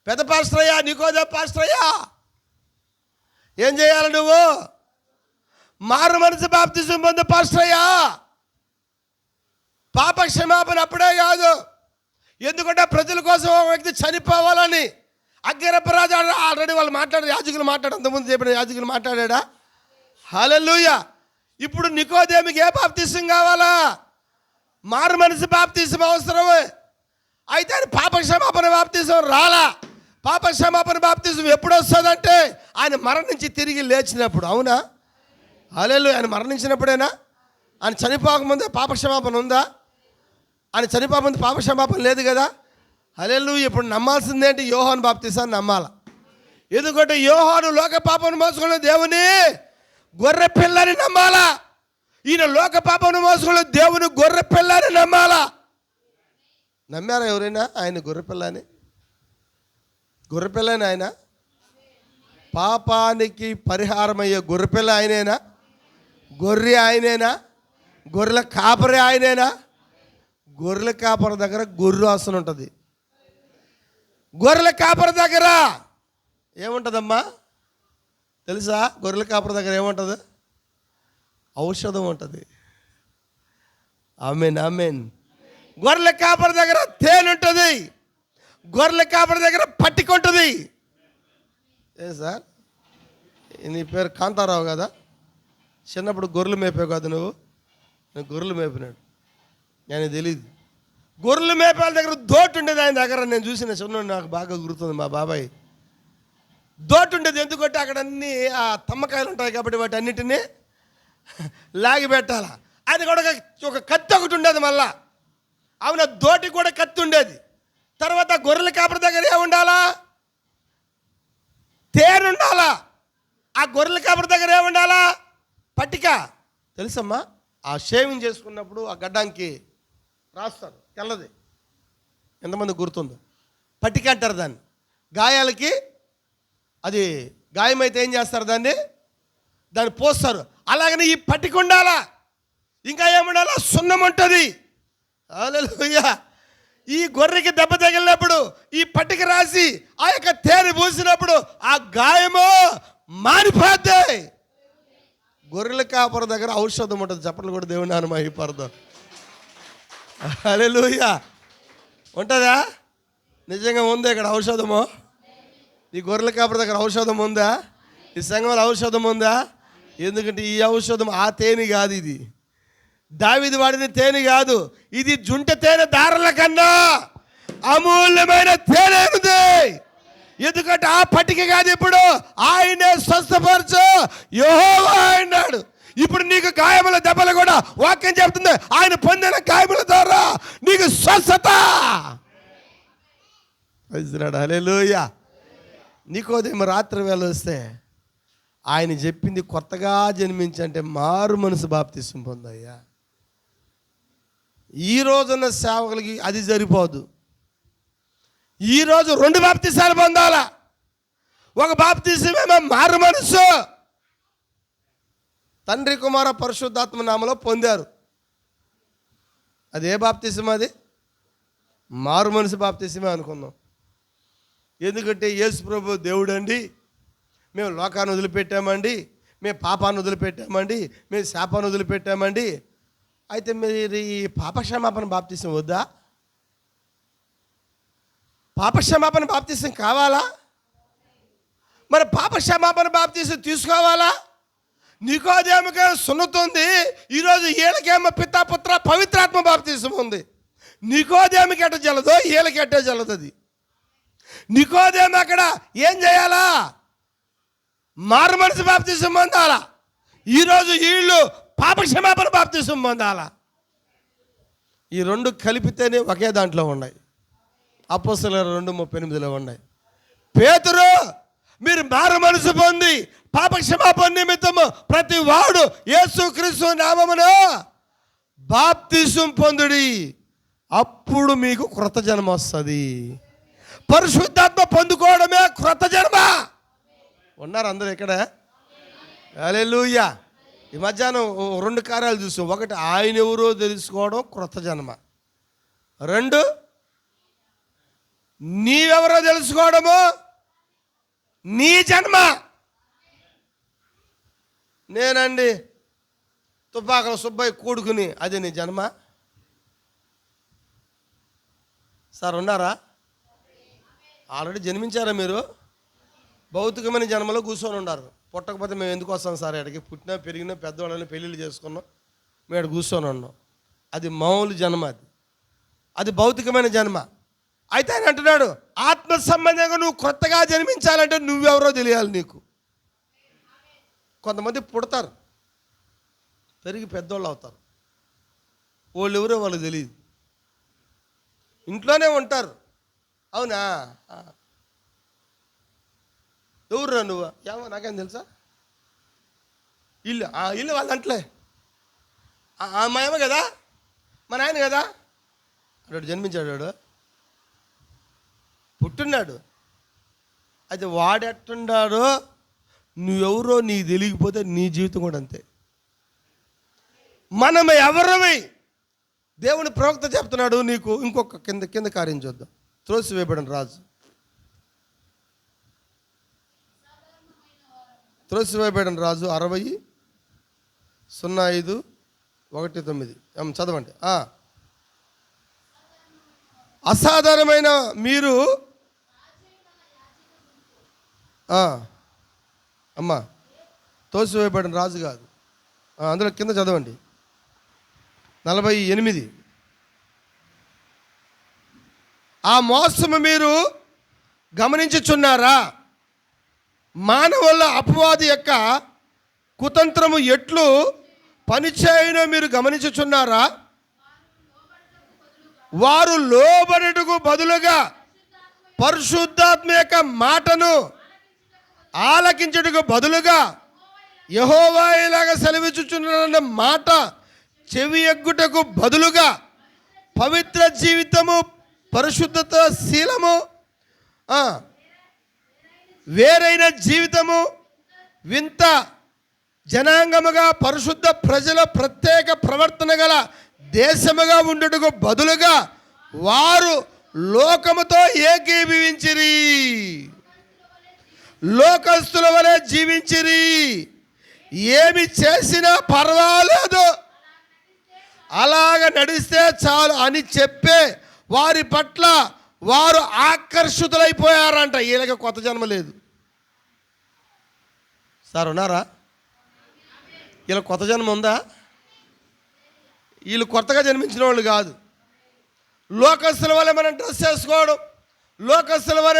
పెద్ద పాస్టరయ్యా, నికోదేము పాస్టరయ్యా, ఏం చేయాలి నువ్వు? మారు మనసు బాప్తిసం పొందు పాస్టరయ్యా. పాప క్షమాపణ అప్పుడే కాదు, ఎందుకంటే ప్రజల కోసం ఒక వ్యక్తి చనిపోవాలని. అగ్రపరాజు ఆల్రెడీ వాళ్ళు మాట్లాడారు, యాజకులు మాట్లాడు, అంతకుముందు చెప్పిన యాజకులు మాట్లాడా. హల్లెలూయా. ఇప్పుడు నికోదేముకి ఏ బాప్తిసం కావాలా? మారు మనసు బాప్తిసం అవసరమే. అయితే ఆయన పాపక్షమాపణ బాప్తిసం రాలా. పాపక్షమాపణ బాప్తిసం ఎప్పుడు వస్తుందంటే ఆయన మరణించి తిరిగి లేచినప్పుడు, అవునా? హల్లెలూయా. ఆయన మరణించినప్పుడేనా? ఆయన చనిపోకముందే పాపక్షమాపణ ఉందా? ఆయన చనిపోకముందు పాపక్షమాపణ లేదు కదా. హల్లెలూయా. ఇప్పుడు నమ్మాల్సిందేంటి? యోహాను బాప్తిసాన్ని నమ్మాలా. ఎందుకంటే యోహాను లోక పాపను మోసుకున్న దేవుని గొర్రె పిల్లని నమ్మాలా. ఈయన లోక పాపను మోసుకున్న దేవుని గొర్రె పిల్లని నమ్మాలా. నమ్మారా ఎవరైనా ఆయన గొర్రె పిల్లని? గొర్రె పిల్లని ఆయన. పాపానికి పరిహారమయ్యే గొర్రె పిల్ల ఆయనేనా? గొర్రె ఆయనేనా? గొర్రెల కాపరి ఆయనేనా? గొర్రెల కాపరి దగ్గర గొర్రె వాసన ఉంటుంది. గొర్రెల కాపరి దగ్గర ఏముంటుందమ్మా తెలుసా? గొర్రెల కాపరి దగ్గర ఏముంటుంది? ఔషధం ఉంటుంది. ఆమేన్, ఆమేన్. గొర్రెల కాపరి దగ్గర తేనె ఉంటుంది. గొర్రెల కాపరి దగ్గర పట్టిక ఉంటుంది. ఏ సార్, నీ పేరు కాంతారావు కదా? చిన్నప్పుడు గొర్రెలు మేపావు కదా నువ్వు? నేను గొర్రెలు మేపినాడు, నేను తెలియదు. గొర్రెలు మేపాల దగ్గర దోటు ఉండేది ఆయన దగ్గర. నేను చూసిన చిన్న, నాకు బాగా గుర్తుంది. మా బాబాయ్ దోటు ఉండేది. ఎందుకంటే అక్కడ అన్నీ ఆ తమ్మకాయలు ఉంటాయి కాబట్టి వాటి అన్నిటినీ లాగి పెట్టాలా. అది కూడా ఒక కత్తి ఒకటి ఉండేది మళ్ళా. అవునా, దోటి కూడా కత్తి ఉండేది. తర్వాత గొర్రెల కాపరి దగ్గర ఏముండాలా? తేనె ఉండాలా. ఆ గొర్రెల కాపరి దగ్గర ఏముండాలా? పట్టిక. తెలుసమ్మా, ఆ షేవింగ్ చేసుకున్నప్పుడు ఆ గడ్డానికి రాస్తారు తెల్లది. ఎంతమంది గుర్తుందో? పట్టిక అంటారు దాన్ని. గాయాలకి అది గాయమైతే ఏం చేస్తారు? దాన్ని పోస్తారు. అలాగనే ఈ పట్టిక ఉండాలా. ఇంకా ఏముండాలా? సున్నం ఉంటుంది. హల్లెలూయా. ఈ గొర్రెకి దెబ్బ తగిలినప్పుడు ఈ పట్టిక రాసి ఆ యొక్క తేనె పూసినప్పుడు ఆ గాయము మానిపోద్ది. గొర్రెల కాపరి దగ్గర ఔషధం ఉంటుంది. చప్పట్లు కూడా దేవుని నామమున మహిమపరదాం. హల్లెలూయా. ఉంటుందా? నిజంగా ఉందా ఇక్కడ ఔషధము? ఈ గొర్రెల కాపరి దగ్గర ఔషధం ఉందా? ఈ సంఘంలో ఔషధం ఉందా? ఎందుకంటే ఈ ఔషధం ఆ తేనె కాదు, ఇది దావీదు వాడిన తేనె కాదు. ఇది జుంట తేనె దారుల కన్నా అమూల్యమైన తేనె ఉంది. ఎందుకంటే ఆ పట్టిక కాదు, ఇప్పుడు ఆయనే స్వస్థపరచు యెహోవా అన్నాడు. ఇప్పుడు నీకు గాయముల దెబ్బలు కూడా వాక్యం చెప్తుంది, ఆయన పొందిన గాయముల ద్వారా నీకు స్వస్థత. హల్లెలూయా. నికోదేము రాత్రి వేళ వస్తే ఆయన చెప్పింది కొత్తగా జన్మించంటే మారు మనసు బాప్తిసం పొందయ్యా. ఈ రోజున్న సేవకులకి అది సరిపోదు. ఈరోజు 2 బాప్తిసాలు పొందాలా. ఒక బాప్తిసమేమో మారు మనసు, తండ్రి కుమార పరిశుద్ధాత్మ నామలో పొందారు. అది ఏ బాప్తిసం? అది మారు మనసు బాప్తిసమే అనుకుందాం. ఎందుకంటే యేసు ప్రభు దేవుడు అండి, మేము లోకాన్ని వదిలిపెట్టామండి, మేము పాపాన్ని వదిలిపెట్టామండి, మేము శాపాన్ని వదిలిపెట్టామండి. అయితే మీరు ఈ పాపక్షమాపణ బాప్తిసం వద్దా? పాపక్షమాపణ బాప్తిసం కావాలా? మరి పాపక్షమాపణ బాప్తిసం తీసుకోవాలా? నికోదేముకేమో సున్నతుంది, ఈరోజు ఈయనకేమో పితా పుత్ర పవిత్రాత్మ బాప్తిసం ఉంది. నికోదేముకి ఎట్ట జలదో ఈయనకి ఎట్టే జలదది. నికోదేము అక్కడ ఏం చేయాలా? మారు మనసు బాప్తిసం పొందాలా. ఈరోజు వీళ్ళు పాపక్షమాపణ బాప్తిసం పొందాలా. ఈ 2 కలిపితేనే ఒకే దాంట్లో ఉన్నాయి. అపోస్తలుల 2:38 ఉన్నాయి. పేతురు, మీరు మారు మనసు పొంది పాపక్షమాపణ నిమిత్తము ప్రతి వాడు యేసుక్రీస్తు నామమున బాప్తిసం పొందుడి, అప్పుడు మీకు క్రొత్త జన్మ వస్తుంది. పరిశుద్ధాత్మ పొందుకోవడమే క్రొత్త జన్మ. ఉన్నారు అందరూ ఇక్కడ? హల్లెలూయా. ఈ మధ్యాహ్నం 2 కార్యాలు చూసాం. ఒకటి, ఆయన ఎవరో తెలుసుకోవడం క్రొత్త జన్మ. 2, నీవెవరో తెలుసుకోవడము నీ జన్మ. నేనండి తుపాకుల సుబ్బయ్య కూడుకుని, అది నీ జన్మ. సార్ ఉన్నారా? ఆల్రెడీ జన్మించారా మీరు? భౌతికమైన జన్మలో కూర్చొని ఉన్నారు. పుట్టకపోతే మేము ఎందుకు వస్తాం సార్? ఎక్కడికి పుట్టినా పెరిగినా పెద్దవాళ్ళని పెళ్ళిళ్ళు చేసుకున్నాం, మేము ఇక్కడ కూర్చొని ఉన్నాం. అది మామూలు జన్మ, అది భౌతికమైన జన్మ. అయితే ఆయన అంటున్నాడు, ఆత్మ సంబంధంగా నువ్వు కొత్తగా జన్మించాలంటే నువ్వెవరో తెలియాలి నీకు. కొంతమంది పుడతారు, పెరిగి పెద్దోళ్ళు అవుతారు, వాళ్ళు ఎవరో వాళ్ళకి తెలియదు, ఇంట్లోనే ఉంటారు. అవునా? ఎవరురా నువ్వు? ఏమో నాకేం తెలుసా? ఇల్లు వాళ్ళ అంటలే, మా ఏమో కదా, మా నాయన కదా అన్నాడు. జన్మించాడు వాడు, పుట్టున్నాడు. అయితే వాడెట్టున్నాడో నువ్వెవరో నీకు తెలియకపోతే నీ జీవితం కూడా అంతే. మనం ఎవరమై దేవుని ప్రవక్త చెప్తున్నాడు నీకు. ఇంకొక కింద కార్యం చూద్దాం. త్రోసివేయబడిన రాజు, త్రోసివేయబడిన రాజు 60:05-1:9 చదవండి. అసాధారణమైన మీరు అమ్మా, తోసివేయబడిన రాజు కాదు, అందులో కింద చదవండి 48. ఆ మోసము మీరు గమనించుచున్నారా? మానవుల అపవాది యొక్క కుతంత్రము ఎట్లు పనిచేయునో మీరు గమనించుచున్నారా? వారు లోబడుటకు బదులుగా పరిశుద్ధాత్మ యొక్క మాటను ఆలకించుటకు బదులుగా యెహోవా ఇలాగ సెలవిచ్చుచున్న మాట చెవి ఎగ్గుటకు బదులుగా పవిత్ర జీవితము, పరిశుద్ధత, శీలము, వేరైన జీవితము, వింత జనాంగముగా పరిశుద్ధ ప్రజల ప్రత్యేక ప్రవర్తన గల దేశముగా ఉండుటకు బదులుగా వారు లోకముతో ఏకీభవించిరి, లోకస్తుల వలె జీవించిరి. ఏమి చేసినా పర్వాలేదు, అలాగ నడిస్తే చాలు అని చెప్పే వారి పట్ల వారు ఆకర్షితులైపోయారంట. వీళ్ళకి కొత్త జన్మ లేదు. సార్ ఉన్నారా? వీళ్ళకి కొత్త జన్మ ఉందా? వీళ్ళు కొత్తగా జన్మించిన వాళ్ళు కాదు. లోకస్తుల వల్ల మనం డ్రెస్ చేసుకోవడం, లోకస్తుల వల్ల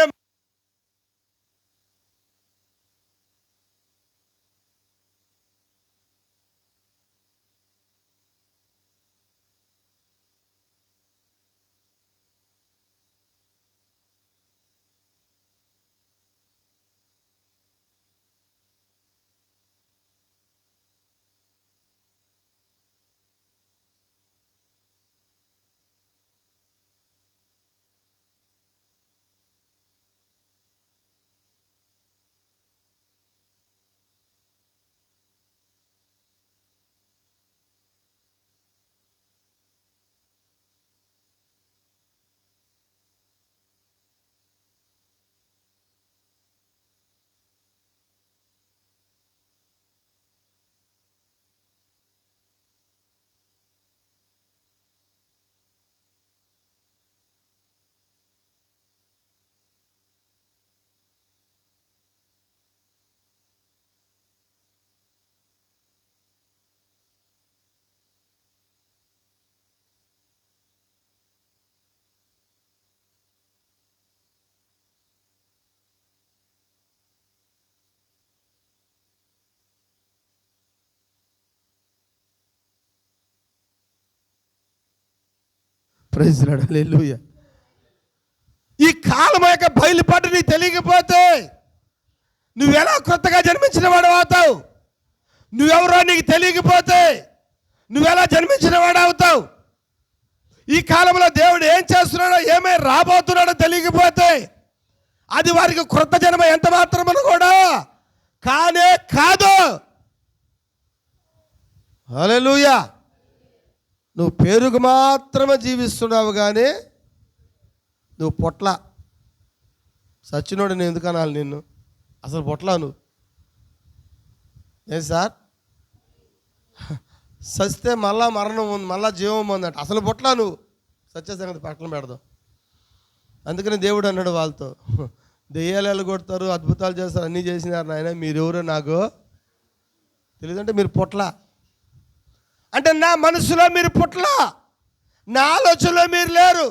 ప్రైజ్ లార్డ్, హల్లెలూయా. ఈ కాలం యొక్క బయలుపాటు నీకు తెలియకపోతే నువ్వెలా కొత్తగా జన్మించిన వాడు అవుతావు? నువ్వెవరో నీకు తెలియకపోతే నువ్వెలా జన్మించిన వాడు అవుతావు? ఈ కాలంలో దేవుడు ఏం చేస్తున్నాడో, ఏమై రాబోతున్నాడో తెలియకపోతే అది వారికి క్రొత్త జన్మ ఎంత మాత్రమని కూడా కానే కాదు. హల్లెలూయా. నువ్వు పేరుకు మాత్రమే జీవిస్తున్నావు కానీ నువ్వు పొట్ల. సచ్చినోడు నేను ఎందుకు అనాలి నిన్ను? అసలు పొట్ల నువ్వు. ఏం సార్, సస్తే మళ్ళా మరణం ఉంది, మళ్ళా జీవం ఉందంట. అసలు పొట్ల నువ్వు. సత్య సంగతి పక్కన పెడదాం. అందుకని దేవుడు అన్నాడు వాళ్ళతో, దెయ్యాలు ఎల్లగొడతారు, అద్భుతాలు చేస్తారు, అన్నీ చేసినారు నాయన, మీరెవరో నాకు తెలియదంటే మీరు పొట్ల. అంటే నా మనసులో మీరు పొట్ల, నా ఆలోచనలో మీరు లేరు,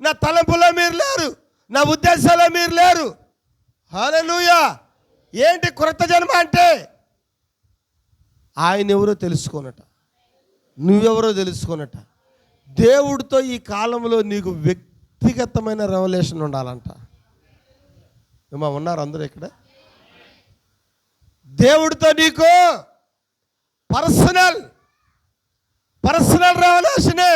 నా తలంపులో మీరు లేరు, నా ఉద్దేశాల్లో మీరు లేరు. హల్లెలూయా. ఏంటి క్రొత్త జన్మ అంటే? ఆయన ఎవరో తెలుసుకోనట, నువ్వెవరో తెలుసుకోనట. దేవుడితో ఈ కాలంలో నీకు వ్యక్తిగతమైన రెవల్యూషన్ ఉండాలంట. ఏమా ఉన్నారు అందరూ ఇక్కడ? దేవుడితో నీకు పర్సనల్ రెవల్యూషనే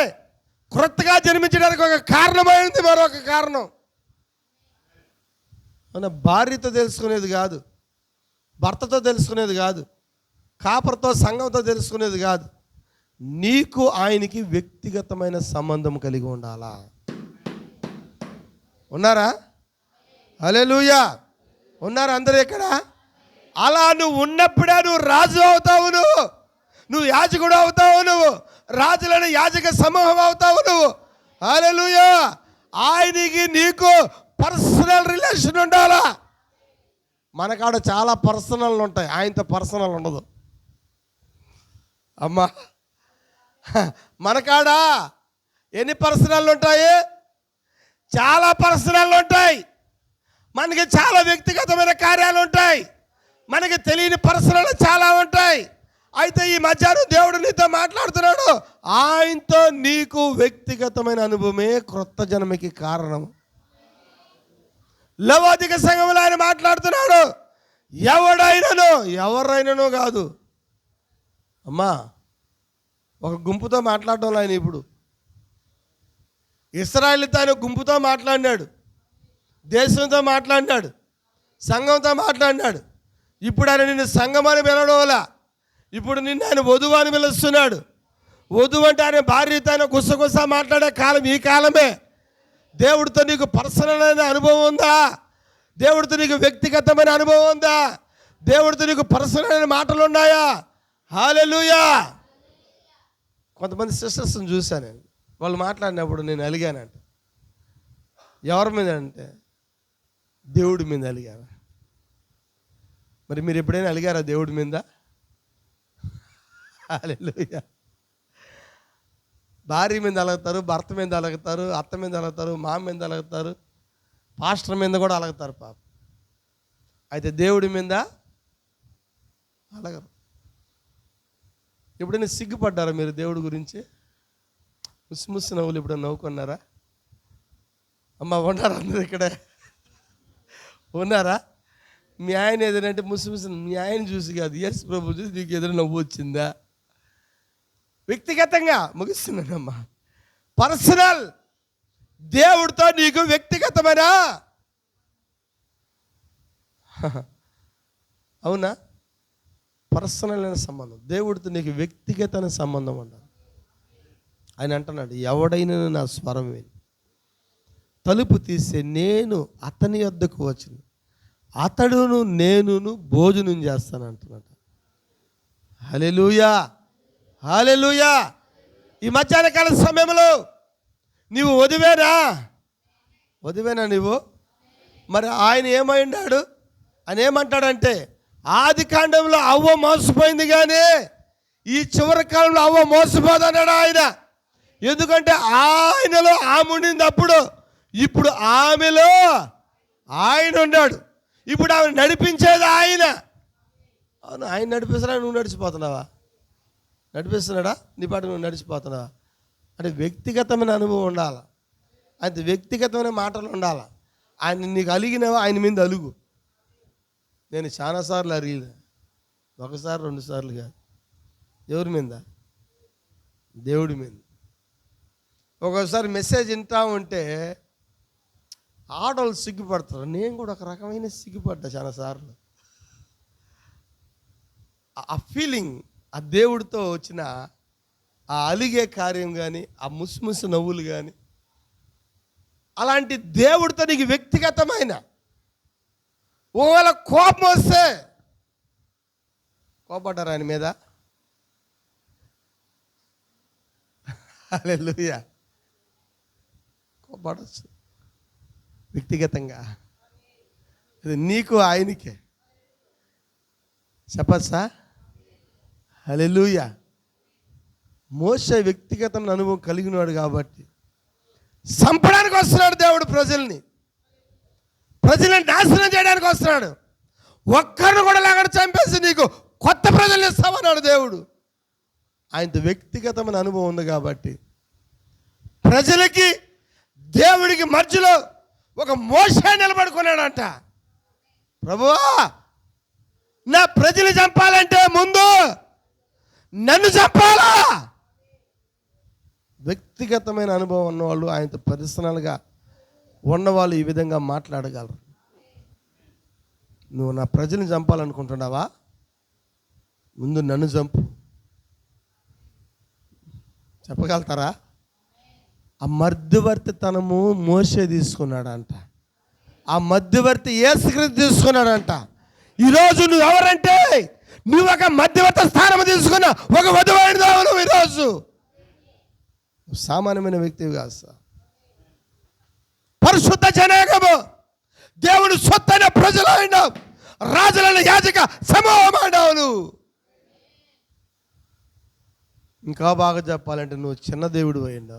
క్రొత్తగా జన్మించడానికి ఒక కారణమైంది. మరొక కారణం మన భార్యతో తెలుసుకునేది కాదు, భర్తతో తెలుసుకునేది కాదు, కాపర్తో సంఘంతో తెలుసుకునేది కాదు. నీకు ఆయనకి వ్యక్తిగతమైన సంబంధం కలిగి ఉండాలా. ఉన్నారా? హల్లెలూయా. ఉన్నారా అందరూ ఇక్కడ? అలా నువ్వు ఉన్నప్పుడే నువ్వు రాజు అవుతావు, నువ్వు యాజకుడు అవుతావు, నువ్వు రాజులని యాజక సమూహం అవుతావు నువ్వు. హల్లెలూయా. ఆయనకి నీకు పర్సనల్ రిలేషన్ ఉండాలా. మనకాడ చాలా పర్సనల్ ఉంటాయి, ఆయనతో పర్సనల్ ఉండదు. అమ్మా, మనకాడ ఎన్ని పర్సనల్ ఉంటాయి? చాలా పర్సనల్ ఉంటాయి. మనకి చాలా వ్యక్తిగతమైన కార్యాలు ఉంటాయి, మనకి తెలియని పర్సనల్ చాలా ఉంటాయి. అయితే ఈ మధ్యాహ్నం దేవుడు నీతో మాట్లాడుతున్నాడు. ఆయనతో నీకు వ్యక్తిగతమైన అనుభవమే క్రొత్త జన్మకి కారణం. లవోదిక సంఘంలో ఆయన మాట్లాడుతున్నాడు. ఎవరైనానో కాదు అమ్మా, ఒక గుంపుతో మాట్లాడటంలో ఆయన ఇప్పుడు ఇశ్రాయేలుతో ఆయన గుంపుతో మాట్లాడినాడు, దేశంతో మాట్లాడినాడు, సంఘంతో మాట్లాడినాడు. ఇప్పుడు ఆయన నిన్ను సంఘం అని పిలవడంలా, ఇప్పుడు నిన్ను ఆయన వధువు అని పిలుస్తున్నాడు. వధువు అంటే ఆయన భార్యతో ఆయన గుసగుస మాట్లాడే కాలం ఈ కాలమే. దేవుడితో నీకు పర్సనల్ అయిన అనుభవం ఉందా? దేవుడితో నీకు వ్యక్తిగతమైన అనుభవం ఉందా? దేవుడితో నీకు పర్సనల్ అయిన మాటలు ఉన్నాయా? హల్లెలూయా. కొంతమంది సిస్టర్స్ని చూశాను నేను, వాళ్ళు మాట్లాడినప్పుడు నేను అలిగానంట. ఎవరి మీద అంటే దేవుడి మీద అలిగాను. మరి మీరు ఎప్పుడైనా అలిగారా దేవుడి మీద? హల్లెలూయా. భార్య మీద అలుగుతారు, భర్త మీద అలుగుతారు, అత్త మీద అలుగుతారు, మామ మీద అలుగుతారు, పాస్టర్ మీద కూడా అలుగుతారు పాప. అయితే దేవుడి మీద అలగరు. ఎప్పుడైనా సిగ్గుపడ్డారా మీరు దేవుడి గురించి? ముసి నవ్వులు ఎప్పుడైనా నవ్వుకున్నారా? అమ్మ ఉన్నారా అందరు ఇక్కడే? ఉన్నారా? మీ ఆయన ఏదైనా ముసి మీ ఆయన చూసి కాదు, ఎస్ ప్రభు చూసి నీకు ఏదైనా నవ్వు వచ్చిందా? వ్యక్తిగతంగా ముగిస్తున్నానమ్మా. పర్సనల్, దేవుడితో నీకు వ్యక్తిగతమైన, అవునా, పర్సనల్ అయిన సంబంధం. దేవుడితో నీకు వ్యక్తిగతమైన సంబంధం ఉండాలి. ఆయన అంటున్నాడు, ఎవడైనా నా స్వరం విని తలుపు తీసే నేను అతని వద్దకు వచ్చింది, అతడును నేనును భోజనం చేస్తాను అంటున్నాడు. హల్లెలూయా, హల్లెలూయా. ఈ మధ్యాహ్న కాల సమయంలో నీవు వదివేనా నీవు? మరి ఆయన ఏమై ఉన్నాడు? ఆయన ఏమంటాడంటే, ఆది కాండంలో అవ్వ మోసపోయింది కానీ ఈ చివరి కాలంలో అవ్వ మోసపోదన్నాడు ఆయన. ఎందుకంటే ఆయనలో ఆమె ఉండింది అప్పుడు, ఇప్పుడు ఆమెలో ఆయన ఉన్నాడు. ఇప్పుడు ఆమె నడిపించేది ఆయన. అవును, ఆయన నడిపిస్తున్నాడు, నువ్వు నడిచిపోతున్నావా? నడిపిస్తున్నాడా? నీ పాటు నువ్వు నడిచిపోతున్నావా? అంటే వ్యక్తిగతమైన అనుభవం ఉండాలి. ఆయన వ్యక్తిగతమైన మాటలు ఉండాలి. ఆయన నీకు అలిగినవా ఆయన మీద అలుగు. నేను చాలాసార్లు అరిగిన, ఒకసారి 2 సార్లు కాదు. ఎవరి మీద? దేవుడి మీద. ఒక్కోసారి మెసేజ్ వింటా ఉంటే ఆడవాళ్ళు సిగ్గుపడతారు. నేను కూడా ఒక రకమైన సిగ్గుపడ్డా చాలాసార్లు. ఆ ఫీలింగ్, ఆ దేవుడితో వచ్చిన ఆ అలిగే కార్యం కానీ, ఆ ముసిముసి నవ్వులు కానీ, అలాంటి దేవుడితో నీకు వ్యక్తిగతమైన ఒకవేళ కోపం వస్తే కోపడ్డారు ఆయన మీద. హల్లెలూయా. కోపడచ్చు వ్యక్తిగతంగా, ఇది నీకు ఆయనకే చెప్పచ్చా? హల్లెలూయా. మోషే వ్యక్తిగతమైన అనుభవం కలిగినాడు కాబట్టి చంపడానికి వస్తున్నాడు దేవుడు. ప్రజల్ని నాశనం చేయడానికి వస్తున్నాడు. ఒక్కరిని కూడా లాగా చంపేసి నీకు కొత్త ప్రజల్ని ఇస్తామన్నాడు దేవుడు. ఆయనతో వ్యక్తిగతమైన అనుభవం ఉంది కాబట్టి ప్రజలకి దేవుడికి మధ్యలో ఒక మోషే నిలబడుకున్నాడంట. ప్రభువా, నా ప్రజలు చంపాలంటే ముందు నన్ను చంపాలా? వ్యక్తిగతమైన అనుభవం ఉన్నవాళ్ళు, ఆయనతో పర్సనల్గా ఉన్నవాళ్ళు ఈ విధంగా మాట్లాడగలరు. నువ్వు నా ప్రజల్ని చంపాలనుకుంటున్నావా? ముందు నన్ను చంపు. చెప్పగలుగుతారా? ఆ మధ్యవర్తితనము మోషే తీసుకున్నాడంట. ఆ మధ్యవర్తి యేసుక్రీస్తు తీసుకున్నాడంట. ఈరోజు నువ్వు ఎవరంటే నువ్వు ఒక మధ్యవర్తి స్థానం తీసుకున్న ఒక వధువైనదావు. నువ్వు ఈరోజు సామాన్యమైన వ్యక్తివి కాదు సార్. పరిశుద్ధ జనాంగము, దేవుడు సొత్తైన ప్రజలైన రాజులైన యాజక సమూహమైనవు నువ్వు. ఇంకా బాగా చెప్పాలంటే నువ్వు చిన్న దేవుడు అయ్యిండు.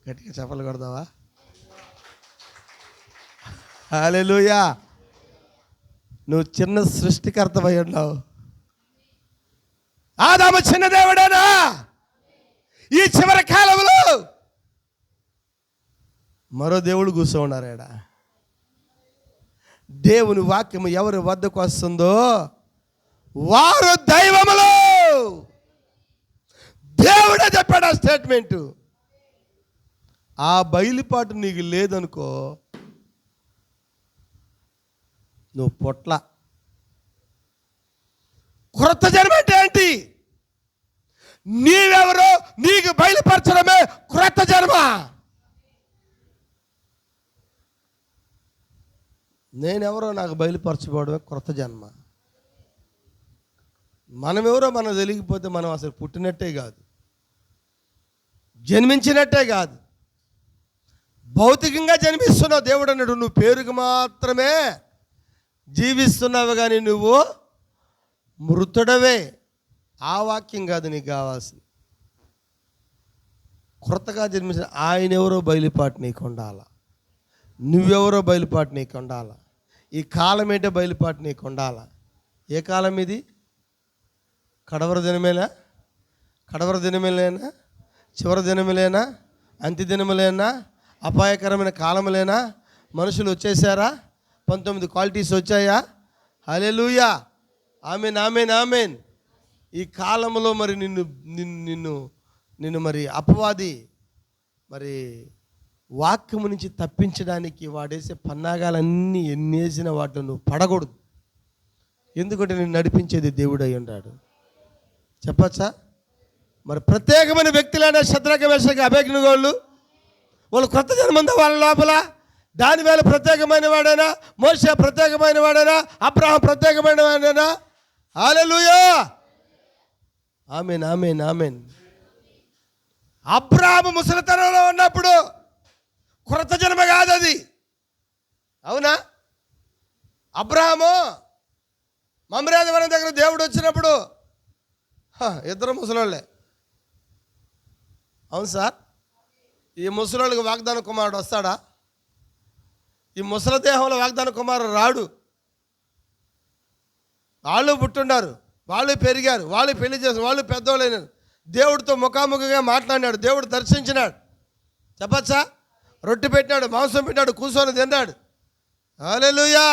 గట్టిగా చెప్పలు కొడదావా? హల్లెలూయా. నువ్వు చిన్న సృష్టికర్తవై ఉన్నావు. ఆదాము చిన్న దేవుడేనా? ఈ చివరి కాలంలో మరో దేవుడు కూర్చో ఉన్నారేడా. దేవుని వాక్యము ఎవరి వద్దకు వస్తుందో వారు దైవములు. దేవుడే చెప్పాడు ఆ స్టేట్మెంటు. ఆ బయలుపాటు నీకు లేదనుకో, నువ్వు పొట్ల. క్రొత్త జన్మ అంటే ఏంటి? నీవెవరో నీకు బయలుపరచడమే క్రొత్త జన్మ. నేనెవరో నాకు బయలుపరచబడమే క్రొత్త జన్మ. మనమెవరో మనకు తెలియకపోతే మనం అసలు పుట్టినట్టే కాదు, జన్మించినట్టే కాదు. భౌతికంగా జన్మిస్తున్నావు. దేవుడు అన్నాడు నువ్వు పేరుకు మాత్రమే జీవిస్తున్నావు కానీ నువ్వు మృతుడవే. ఆ వాక్యం కాదు నీకు కావాల్సింది. క్రొత్తగా జన్మించిన ఆయన ఎవరో బయలుపాటు నీకు ఉండాల. నువ్వెవరో బయలుపాటు నీకు ఉండాల. ఈ కాలం ఏంటో బయలుపాటు నీకు ఉండాల. ఏ కాలం ఇది? కడవర దినమేనా? కడవర దినమేలేనా? చివరి దినములేనా? అంత్య దినములేనా? అపాయకరమైన కాలములేనా? మనుషులు వచ్చేసారా? 19 క్వాలిటీస్ వచ్చాయా? హల్లెలూయా. Amen, amen, amen. ఈ కాలంలో మరి నిన్ను మరి అపవాది మరి వాక్యము నుంచి తప్పించడానికి వాడేసే పన్నాగాలన్నీ ఎన్నేసిన వాటిని నువ్వు పడకూడదు. ఎందుకంటే నేను నడిపించేది దేవుడు అయి ఉన్నాడు. చెప్పచ్చా? మరి ప్రత్యేకమైన వ్యక్తులైన శద్రక, మేషక, అబేద్నెగోలు వాళ్ళు కొత్త జన్మందా వాళ్ళ లోపల. దానివేళ ప్రత్యేకమైన వాడైనా, మోషే ప్రత్యేకమైన వాడైనా, అబ్రహాం ప్రత్యేకమైన వాడైనా. Hallelujah. Amen, amen, amen. Abraham ముసలితనంలో ఉన్నప్పుడు క్రొత్త జన్మ కాదు అది. అవునా? అబ్రహాము మమ్రేద వనం దగ్గర దేవుడు వచ్చినప్పుడు ఇద్దరు ముసలోళ్ళే. అవును సార్. ఈ ముసలోళ్ళకి వాగ్దాన కుమారుడు వస్తాడా? ఈ ముసలి దేహంలో వాగ్దాన కుమారుడు రాడు. వాళ్ళు పుట్టుండారు, వాళ్ళు పెరిగారు, వాళ్ళు పెళ్లి చేశారు, వాళ్ళు పెద్దోళ్ళైనారు. దేవుడితో ముఖాముఖిగా మాట్లాడినాడు, దేవుడు దర్శించినాడు. చెప్పచ్చా? రొట్టె పెట్టాడు, మాంసం పెట్టాడు, కూర్చొని తిన్నాడు. హల్లెలూయా.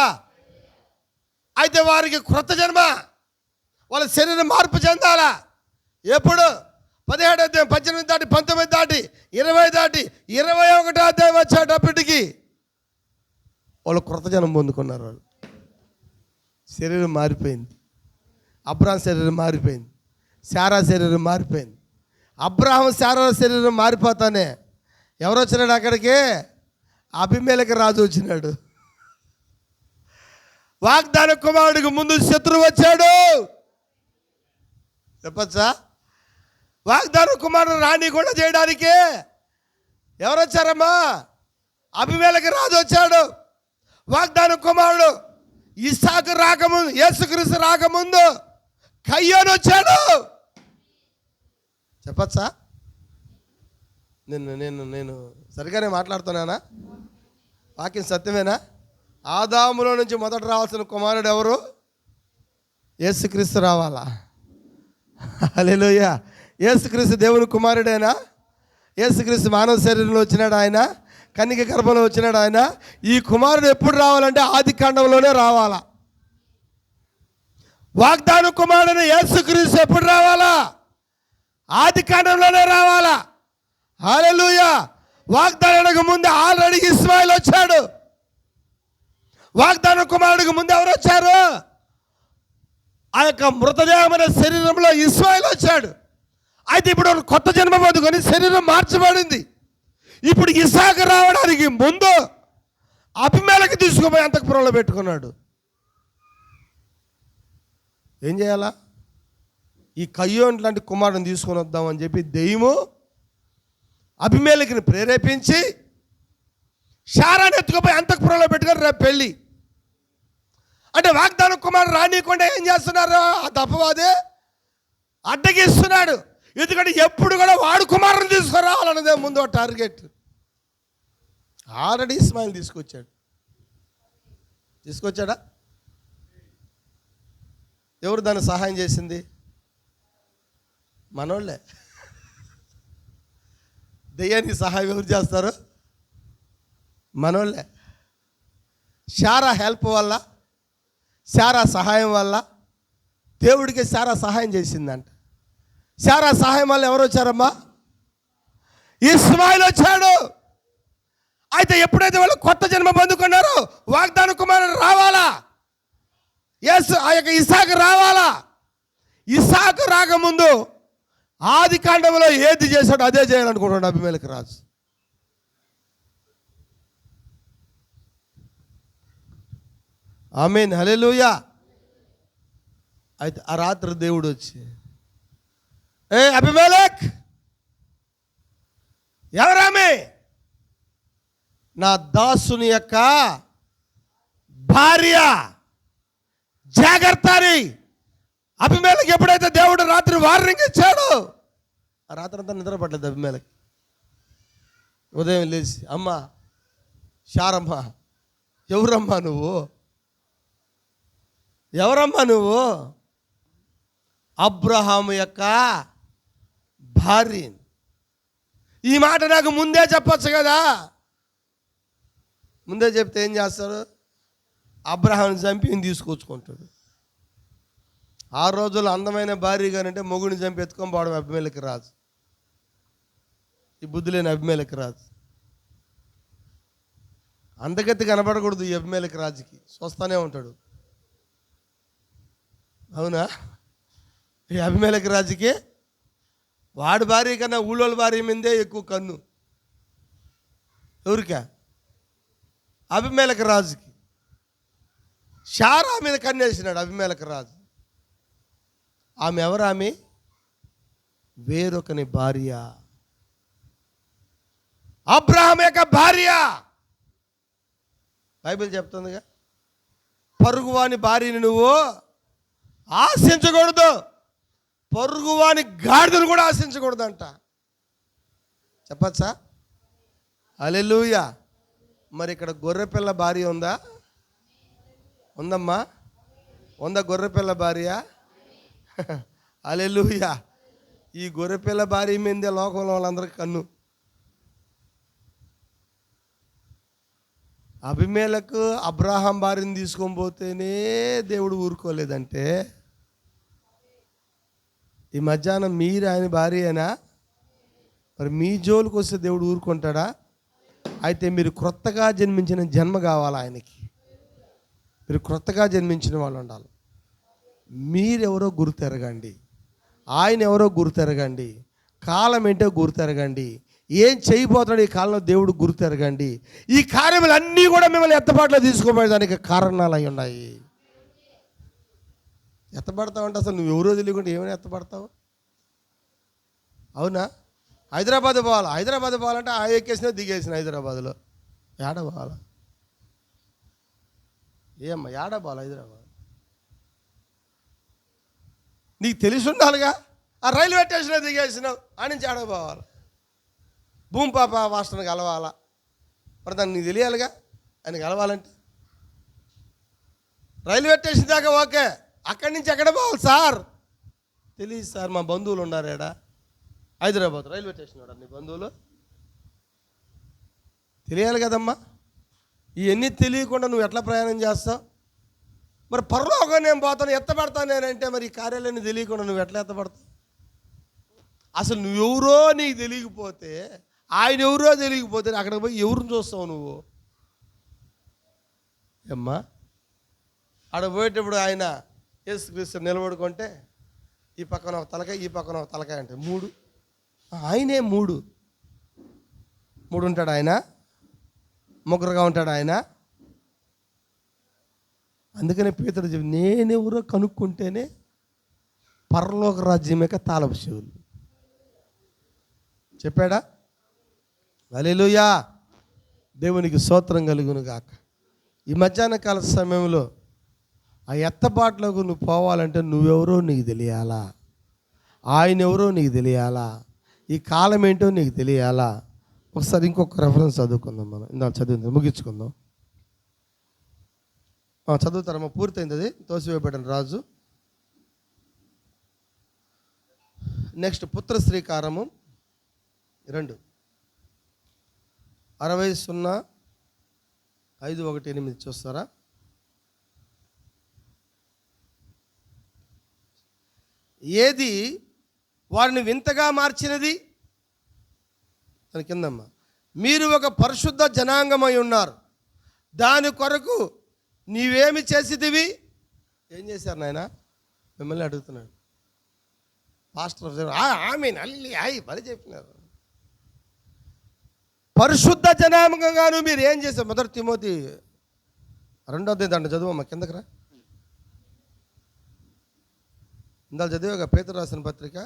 అయితే వారికి క్రొత్త జన్మ, వాళ్ళ శరీరం మార్పు చెందాలా. ఎప్పుడు? 17 అధ్యాయం 18 దాటి 19 దాటి 20 దాటి 21 అధ్యాయం వచ్చేటప్పటికి వాళ్ళు క్రొత్త జన్మ పొందుకున్నారు. వాళ్ళు శరీరం మారిపోయింది. అబ్రాహాం శరీరం మారిపోయింది, శారా శరీరం మారిపోయింది. అబ్రాహాం శారా శరీరం మారిపోతానే ఎవరు వచ్చినాడు అక్కడికి? అబీమెలెకు రాజు వచ్చినాడు. వాగ్దాన కుమారుడికి ముందు శత్రువు వచ్చాడు. చెప్పచ్చా? వాగ్దాన కుమారుడు రాణి కూడా చేయడానికి ఎవరు వచ్చారమ్మా? అబీమెలెకు రాజు వచ్చాడు. వాగ్దాన కుమారుడు ఇస్సాకు రాకముందు, యేసుక్రీస్తు రాకముందు కయ్యోను వచ్చాడు. చెప్పచ్చా? నేను సరిగానే మాట్లాడుతున్నానా? వాక్యం సత్యమేనా? ఆదాములో నుంచి మొదట రావాల్సిన కుమారుడు ఎవరు? యేసుక్రీస్తు రావాలా. హల్లెలూయా. యేసుక్రీస్తు దేవుని కుమారుడేనా? యేసుక్రీస్తు మానవ శరీరంలో వచ్చినాడు, ఆయన కన్యక గర్భంలో వచ్చినాడు. ఆయన ఈ కుమారుడు ఎప్పుడు రావాలంటే ఆది కాండంలోనే రావాలా. వాగ్దాన కుమారుడు యేసుక్రీస్తు ఎప్పుడు రావాలా? ఆది కాండంలోనే రావాలా. హల్లెలూయా. వాగ్దానానికి ముందు ఆల్రెడీ ఇస్మాయిల్ వచ్చాడు. వాగ్దాన కుమారుడికి ముందు ఎవరు వచ్చారు? ఆ యొక్క మృతదేహమైన శరీరంలో ఇస్మాయిల్ వచ్చాడు. అయితే ఇప్పుడు కొత్త జన్మ పొందుకొని శరీరం మార్చబడింది. ఇప్పుడు ఇస్సాకు రావడానికి ముందు అబీమెలెకు తీసుకుపోయి అంతఃపురంలో పెట్టుకున్నాడు. ఏం చేయాలా? ఈ కయ్యోను లాంటి కుమారుని తీసుకొని వద్దామని చెప్పి దెయ్యము అబీమెలెకుని ప్రేరేపించి శారాను ఎత్తుకుపోయి అంతఃపురంలో పెట్టుకొని రేపు పెళ్ళి అంటే వాగ్దాన కుమారుడు రానియకుండా ఏం చేస్తున్నారు? ఆ తప్పవాదే అడ్డగిస్తున్నాడు. ఎందుకంటే ఎప్పుడు కూడా వాడు కుమారుని తీసుకురావాలన్నదే ముందు టార్గెట్. ఆల్రెడీ ఇస్మాయిల్ తీసుకొచ్చాడా? ఎవరు దాన్ని సహాయం చేసింది? మనోళ్ళే. దెయ్యానికి సహాయం ఎవరు చేస్తారు? మనోళ్ళే. శారా హెల్ప్ వల్ల, శారా సహాయం వల్ల దేవుడికి శారా సహాయం చేసిందంట. శారా సహాయం వల్ల ఎవరు వచ్చారమ్మా? ఇస్మాయిల్ వచ్చాడు. అయితే ఎప్పుడైతే వాళ్ళు కొత్త జన్మ పొందుకున్నారో వాగ్దాన కుమారుడు రావాలా, ఆ యొక్క ఇస్సాకు రావాలా. ఇస్సాకు రాకముందు ఆది కాండంలో ఏది చేశాడో అదే చేయాలనుకుంటున్నాడు అబీమెలెకు రాజు. ఆమేన్. హల్లెలూయా. అయితే ఆ రాత్రి దేవుడు వచ్చి, ఏ అబీమెలెక్, ఎవరామె? నా దాసుని యొక్క భార్య, జాగ్రత్త అని అబీమెలెకు ఎప్పుడైతే దేవుడు రాత్రి వార్నింగ్ ఇచ్చాడు, ఆ రాత్రి అంతా నిద్రపడలేదు అబీమెలెకు. ఉదయం లేచి, అమ్మా శారమ్మ, ఎవరమ్మా నువ్వు? అబ్రహాము యొక్క భార్య. ఈ మాట నాకు ముందే చెప్పచ్చు కదా. ముందే చెప్తే ఏం చేస్తారు? అబ్రహాంని చంపి తీసుకొచ్చుకుంటాడు. ఆ రోజుల్లో అందమైన భార్య కానంటే మొగుడిని చంపి ఎత్తుకొని పోవడం అబీమెలెకు రాజు. ఈ బుద్ధి లేని అబీమెలెకు రాజు. అందగత్తి కనపడకూడదు ఈ అబీమెలెకు రాజుకి, చూస్తూనే ఉంటాడు. అవునా? ఈ అబీమెలెకు రాజుకి వాడి భార్య కన్నా ఊళ్ళోళ్ళ భార్య మీదే ఎక్కువ కన్ను. ఎవరికా? అబీమెలెకు రాజుకి. శారా మీద కన్నేసినాడు అబీమెలెకు రాజు. ఆమె ఎవరు? ఆమె వేరొకని భార్య, అబ్రహాం యొక్క భార్య. బైబిల్ చెప్తుందిగా, పొరుగువాని భార్యని నువ్వు ఆశించకూడదు, పొరుగువాని గాడిదను కూడా ఆశించకూడదు అంట. చెప్పచ్చా? హల్లెలూయా. మరి ఇక్కడ గొర్రెపిల్ల భార్య ఉందా? ఉందమ్మా, ఉందా గొర్రెపిల్ల భార్య? హల్లెలూయా. ఈ గొర్రెపిల్ల భార్య మీదే లోకంలో వాళ్ళందరికీ కన్ను. అబీమెలెకు అబ్రాహాం భార్యను తీసుకొని పోతేనే దేవుడు ఊరుకోలేదంటే, ఈ మధ్యాహ్నం మీరు ఆయన భార్యేనా? మరి మీ జోలికి వస్తే దేవుడు ఊరుకుంటాడా? అయితే మీరు క్రొత్తగా జన్మించిన జన్మ కావాలి ఆయనకి. మీరు క్రొత్తగా జన్మించిన వాళ్ళు ఉండాలి. మీరెవరో గుర్తెరగండి, ఆయన ఎవరో గుర్తెరగండి, కాలం ఏంటో గుర్తెరగండి, ఏం చేయబోతున్నాడు ఈ కాలంలో దేవుడు గుర్తెరగండి. ఈ కార్యములన్నీ కూడా మిమ్మల్ని ఎత్తబాటులో తీసుకోబోయేదానికి కారణాలు అయి ఉన్నాయి. ఎత్తబడతావు అంటే అసలు నువ్వు ఎవరో తెలియకుండా ఏమైనా ఎత్తబడతావు? అవునా? హైదరాబాద్ పోవాలంటే ఆ ఎక్కేసినా దిగేసిన హైదరాబాద్లో ఏడ పోవాలా? ఏమ్మా ఏడ పోవాలి? హైదరాబాద్ నీకు తెలిసి ఉండాలిగా. ఆ రైల్వే స్టేషన్లో దిగేసినావు, ఆ నుంచి ఏడ పోవాలి? భూమిపాప మాస్టర్ని కలవాలా? మరి దాన్ని నీకు తెలియాలిగా. ఆయన కలవాలంటే రైల్వే స్టేషన్ దాకా ఓకే, అక్కడి నుంచి ఎక్కడ పోవాలి సార్? తెలియదు సార్, మా బంధువులు ఉన్నారు ఏడా హైదరాబాద్ రైల్వే స్టేషన్. వాడు నీ బంధువులు తెలియాలి కదమ్మా. ఇవన్నీ తెలియకుండా నువ్వు ఎట్లా ప్రయాణం చేస్తావు? మరి పరలోకం నేను పోతాను ఎత్తబడతాను నేనంటే మరి ఈ కార్యాలయాన్ని తెలియకుండా నువ్వు ఎట్లా ఎత్తబడతావు? అసలు నువ్వెవరో నీకు తెలియకపోతే, ఆయన ఎవరో తెలియకపోతే అక్కడికి పోయి ఎవరిని చూస్తావు నువ్వు? ఏమ్మా, ఆడ పోయేటప్పుడు ఆయన యేసుక్రీస్తు నిలబడుకుంటే ఈ పక్కన ఒక తలకాయ, ఈ పక్కన ఒక తలకాయ అంటే మూడు. ఆయనే మూడు ఉంటాడు ఆయన, ముగ్గురుగా ఉంటాడు ఆయన. అందుకనే పేతురు చెప్పి నేనెవరో కనుక్కుంటేనే పరలోక రాజ్యం యొక్క తాళపు చెవులు చెప్పాడా? హల్లెలూయా, దేవునికి స్తోత్రం కలుగును గాక. ఈ మధ్యాహ్న కాల సమయంలో ఆ ఎత్తబాట్లోకి నువ్వు పోవాలంటే నువ్వెవరో నీకు తెలియాలా, ఆయన ఎవరో నీకు తెలియాలా, ఈ కాలం ఏంటో నీకు తెలియాలా. ఒకసారి ఇంకొక రెఫరెన్స్ చదువుకుందాం. మనం ఇందాక చదివింది ముగించుకుందాం. చదువుతారమ్మా, పూర్తయింది అది. తోసివేయబడిన రాజు. నెక్స్ట్ పుత్ర శ్రీకారము 2 60:5-1-8 చూస్తారా? ఏది వారిని వింతగా మార్చినది? దాని కిందమ్మా, మీరు ఒక పరిశుద్ధ జనాంగమై ఉన్నారు, దాని కొరకు నీవేమి చేసిదివి? ఏం చేశారు నాయన? మిమ్మల్ని అడుగుతున్నాడు పాస్టర్. ఆమెన్ అల్లి అయి బలి చెప్పినారు. పరిశుద్ధ జనాంగంగాను మీరు ఏం చేశారు? 1 తిమోతి 2:2 చదువమ్మా, కిందకి రా. ఇందాక చదివా పేతురు రాసిన పత్రిక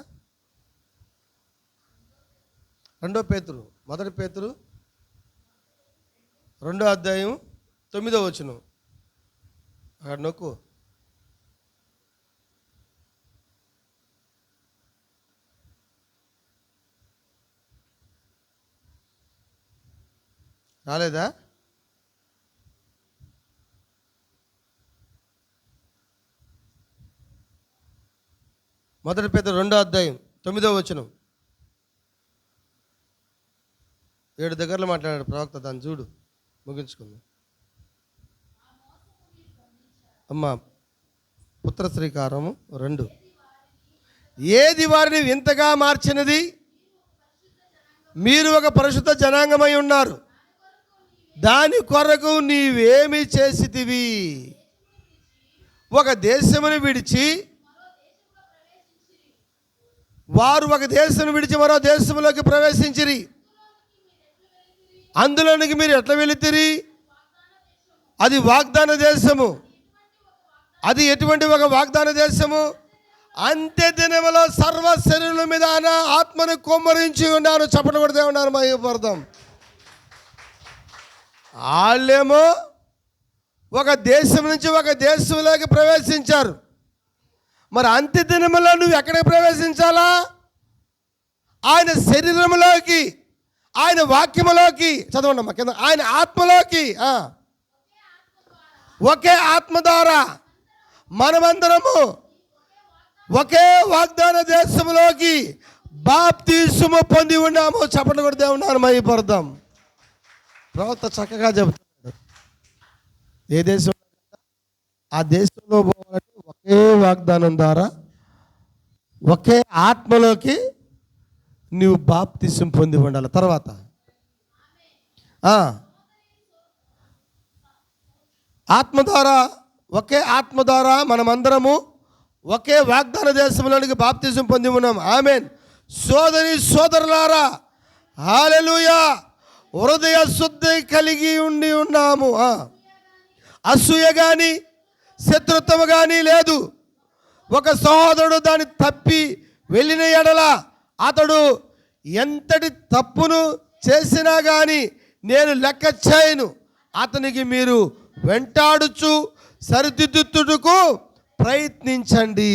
2 పేతురు 1 పేతురు 2:9 అక్కడ నొక్కు. రాలేదా? 1 పేతురు 2:9 7 దగ్గరలో మాట్లాడాడు ప్రవక్త. దాన్ని చూడు, ముగించుకుంది. అమ్మా, పుత్ర శ్రీకారము 2. ఏది వారిని వింతగా మార్చినది? మీరు ఒక పరిశుద్ధ జనాంగమై ఉన్నారు, దాని కొరకు నీవేమి చేసితివి? ఒక దేశమును విడిచి వారు ఒక దేశం విడిచి మరో దేశంలోకి ప్రవేశించిరి. అందులోనికి మీరు ఎట్లా వెళుతిరి? అది వాగ్దాన దేశము. అది ఎటువంటి ఒక వాగ్దాన దేశము? అంత్య దినములో సర్వ శరీరుల మీద ఆత్మను కుమ్మరించి ఉన్నారు. చప్పట్లు కొడుతూ ఉన్నారు మహిమపడతాం. వాళ్ళేమో ఒక దేశం నుంచి ఒక దేశంలోకి ప్రవేశించారు. మరి అంత్య దినములో నువ్వు ఎక్కడికి ప్రవేశించాలా? ఆయన శరీరంలోకి, ఆయన వాక్యములోకి. చదవండి అమ్మా కింద. ఆయన ఆత్మలోకి. ఒకే ఆత్మ ద్వారా మనమందరము ఒకే వాగ్దాన దేశంలోకి బాప్తిస్మము పొంది ఉన్నాము. చప్పట్లు కొడుతూ ఉన్నారు మహిమపడతాం. ప్రవక్త చక్కగా చెబుతున్నాడు. ఏ దేశం? ఆ దేశంలో పోవాలంటే ఒకే వాగ్దానం ద్వారా, ఒకే ఆత్మలోకి నీవు బాప్తిసం పొంది ఉండాలి. తర్వాత ఆత్మ ద్వారా, ఒకే ఆత్మ ద్వారా మనమందరము ఒకే వాగ్దాన దేశంలోనికి బాప్తిసం పొంది ఉన్నాం. ఆమేన్. సోదరి సోదరులారా, హల్లెలూయా, హృదయ శుద్ధి కలిగి ఉండి ఉన్నాము. అసూయ కానీ శత్రుత్వం కానీ లేదు. ఒక సహోదరుడు దాన్ని తప్పి వెళ్ళిన ఎడల అతడు ఎంతటి తప్పును చేసినా కానీ నేను లెక్క చేయను, అతనికి మీరు వెంటాడుచు సరిదిద్దుటకు ప్రయత్నించండి.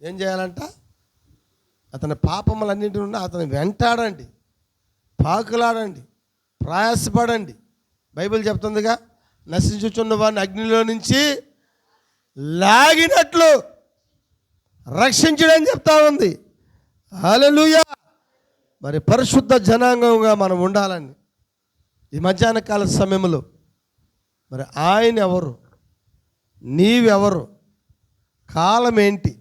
ఏం చేయాలంట? అతని పాపములన్నింటి నుండి అతని వెంటాడండి, పాకులాడండి, ప్రయాసపడండి. బైబిల్ చెప్తుందిగా, నశించుచున్న వారిని అగ్నిలో నుంచి లాగినట్లు రక్షించడని చెప్తా ఉంది. హల్లెలూయా. మరి పరిశుద్ధ జనాంగంగా మనం ఉండాలని ఈ మధ్యాహ్న కాల సమయంలో మరి ఆయన ఎవరు, నీవెవరు, కాలం ఏంటి,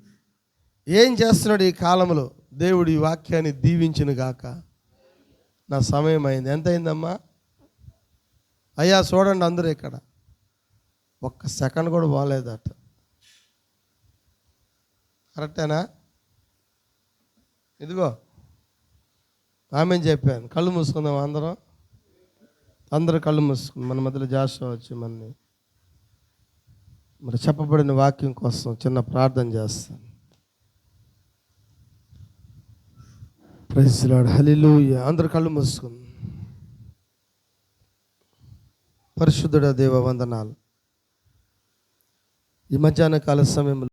ఏం చేస్తున్నాడు ఈ కాలంలో? దేవుడు ఈ వాక్యాన్ని దీవించును గాక. నా సమయం అయింది. ఎంత అయిందమ్మా? అయ్యా చూడండి, అందరూ ఇక్కడ ఒక్క సెకండ్ కూడా బాగాలేదట. కరెక్టేనా? ఇదిగో ఆమె చెప్పాను. కళ్ళు మూసుకుందాం అందరూ కళ్ళు మూసుకుందాం. మన మధ్యలో జాషువా వచ్చి మరి చెప్పబడిన వాక్యం కోసం చిన్న ప్రార్థన చేస్తాను. Praise the lord. హల్లెలూయా. అందరూ కళ్ళు మూసుకుందాం. పరిశుద్ధుడా దేవ, వందనాలు. ఈ మధ్యాహ్న కాల సమయంలో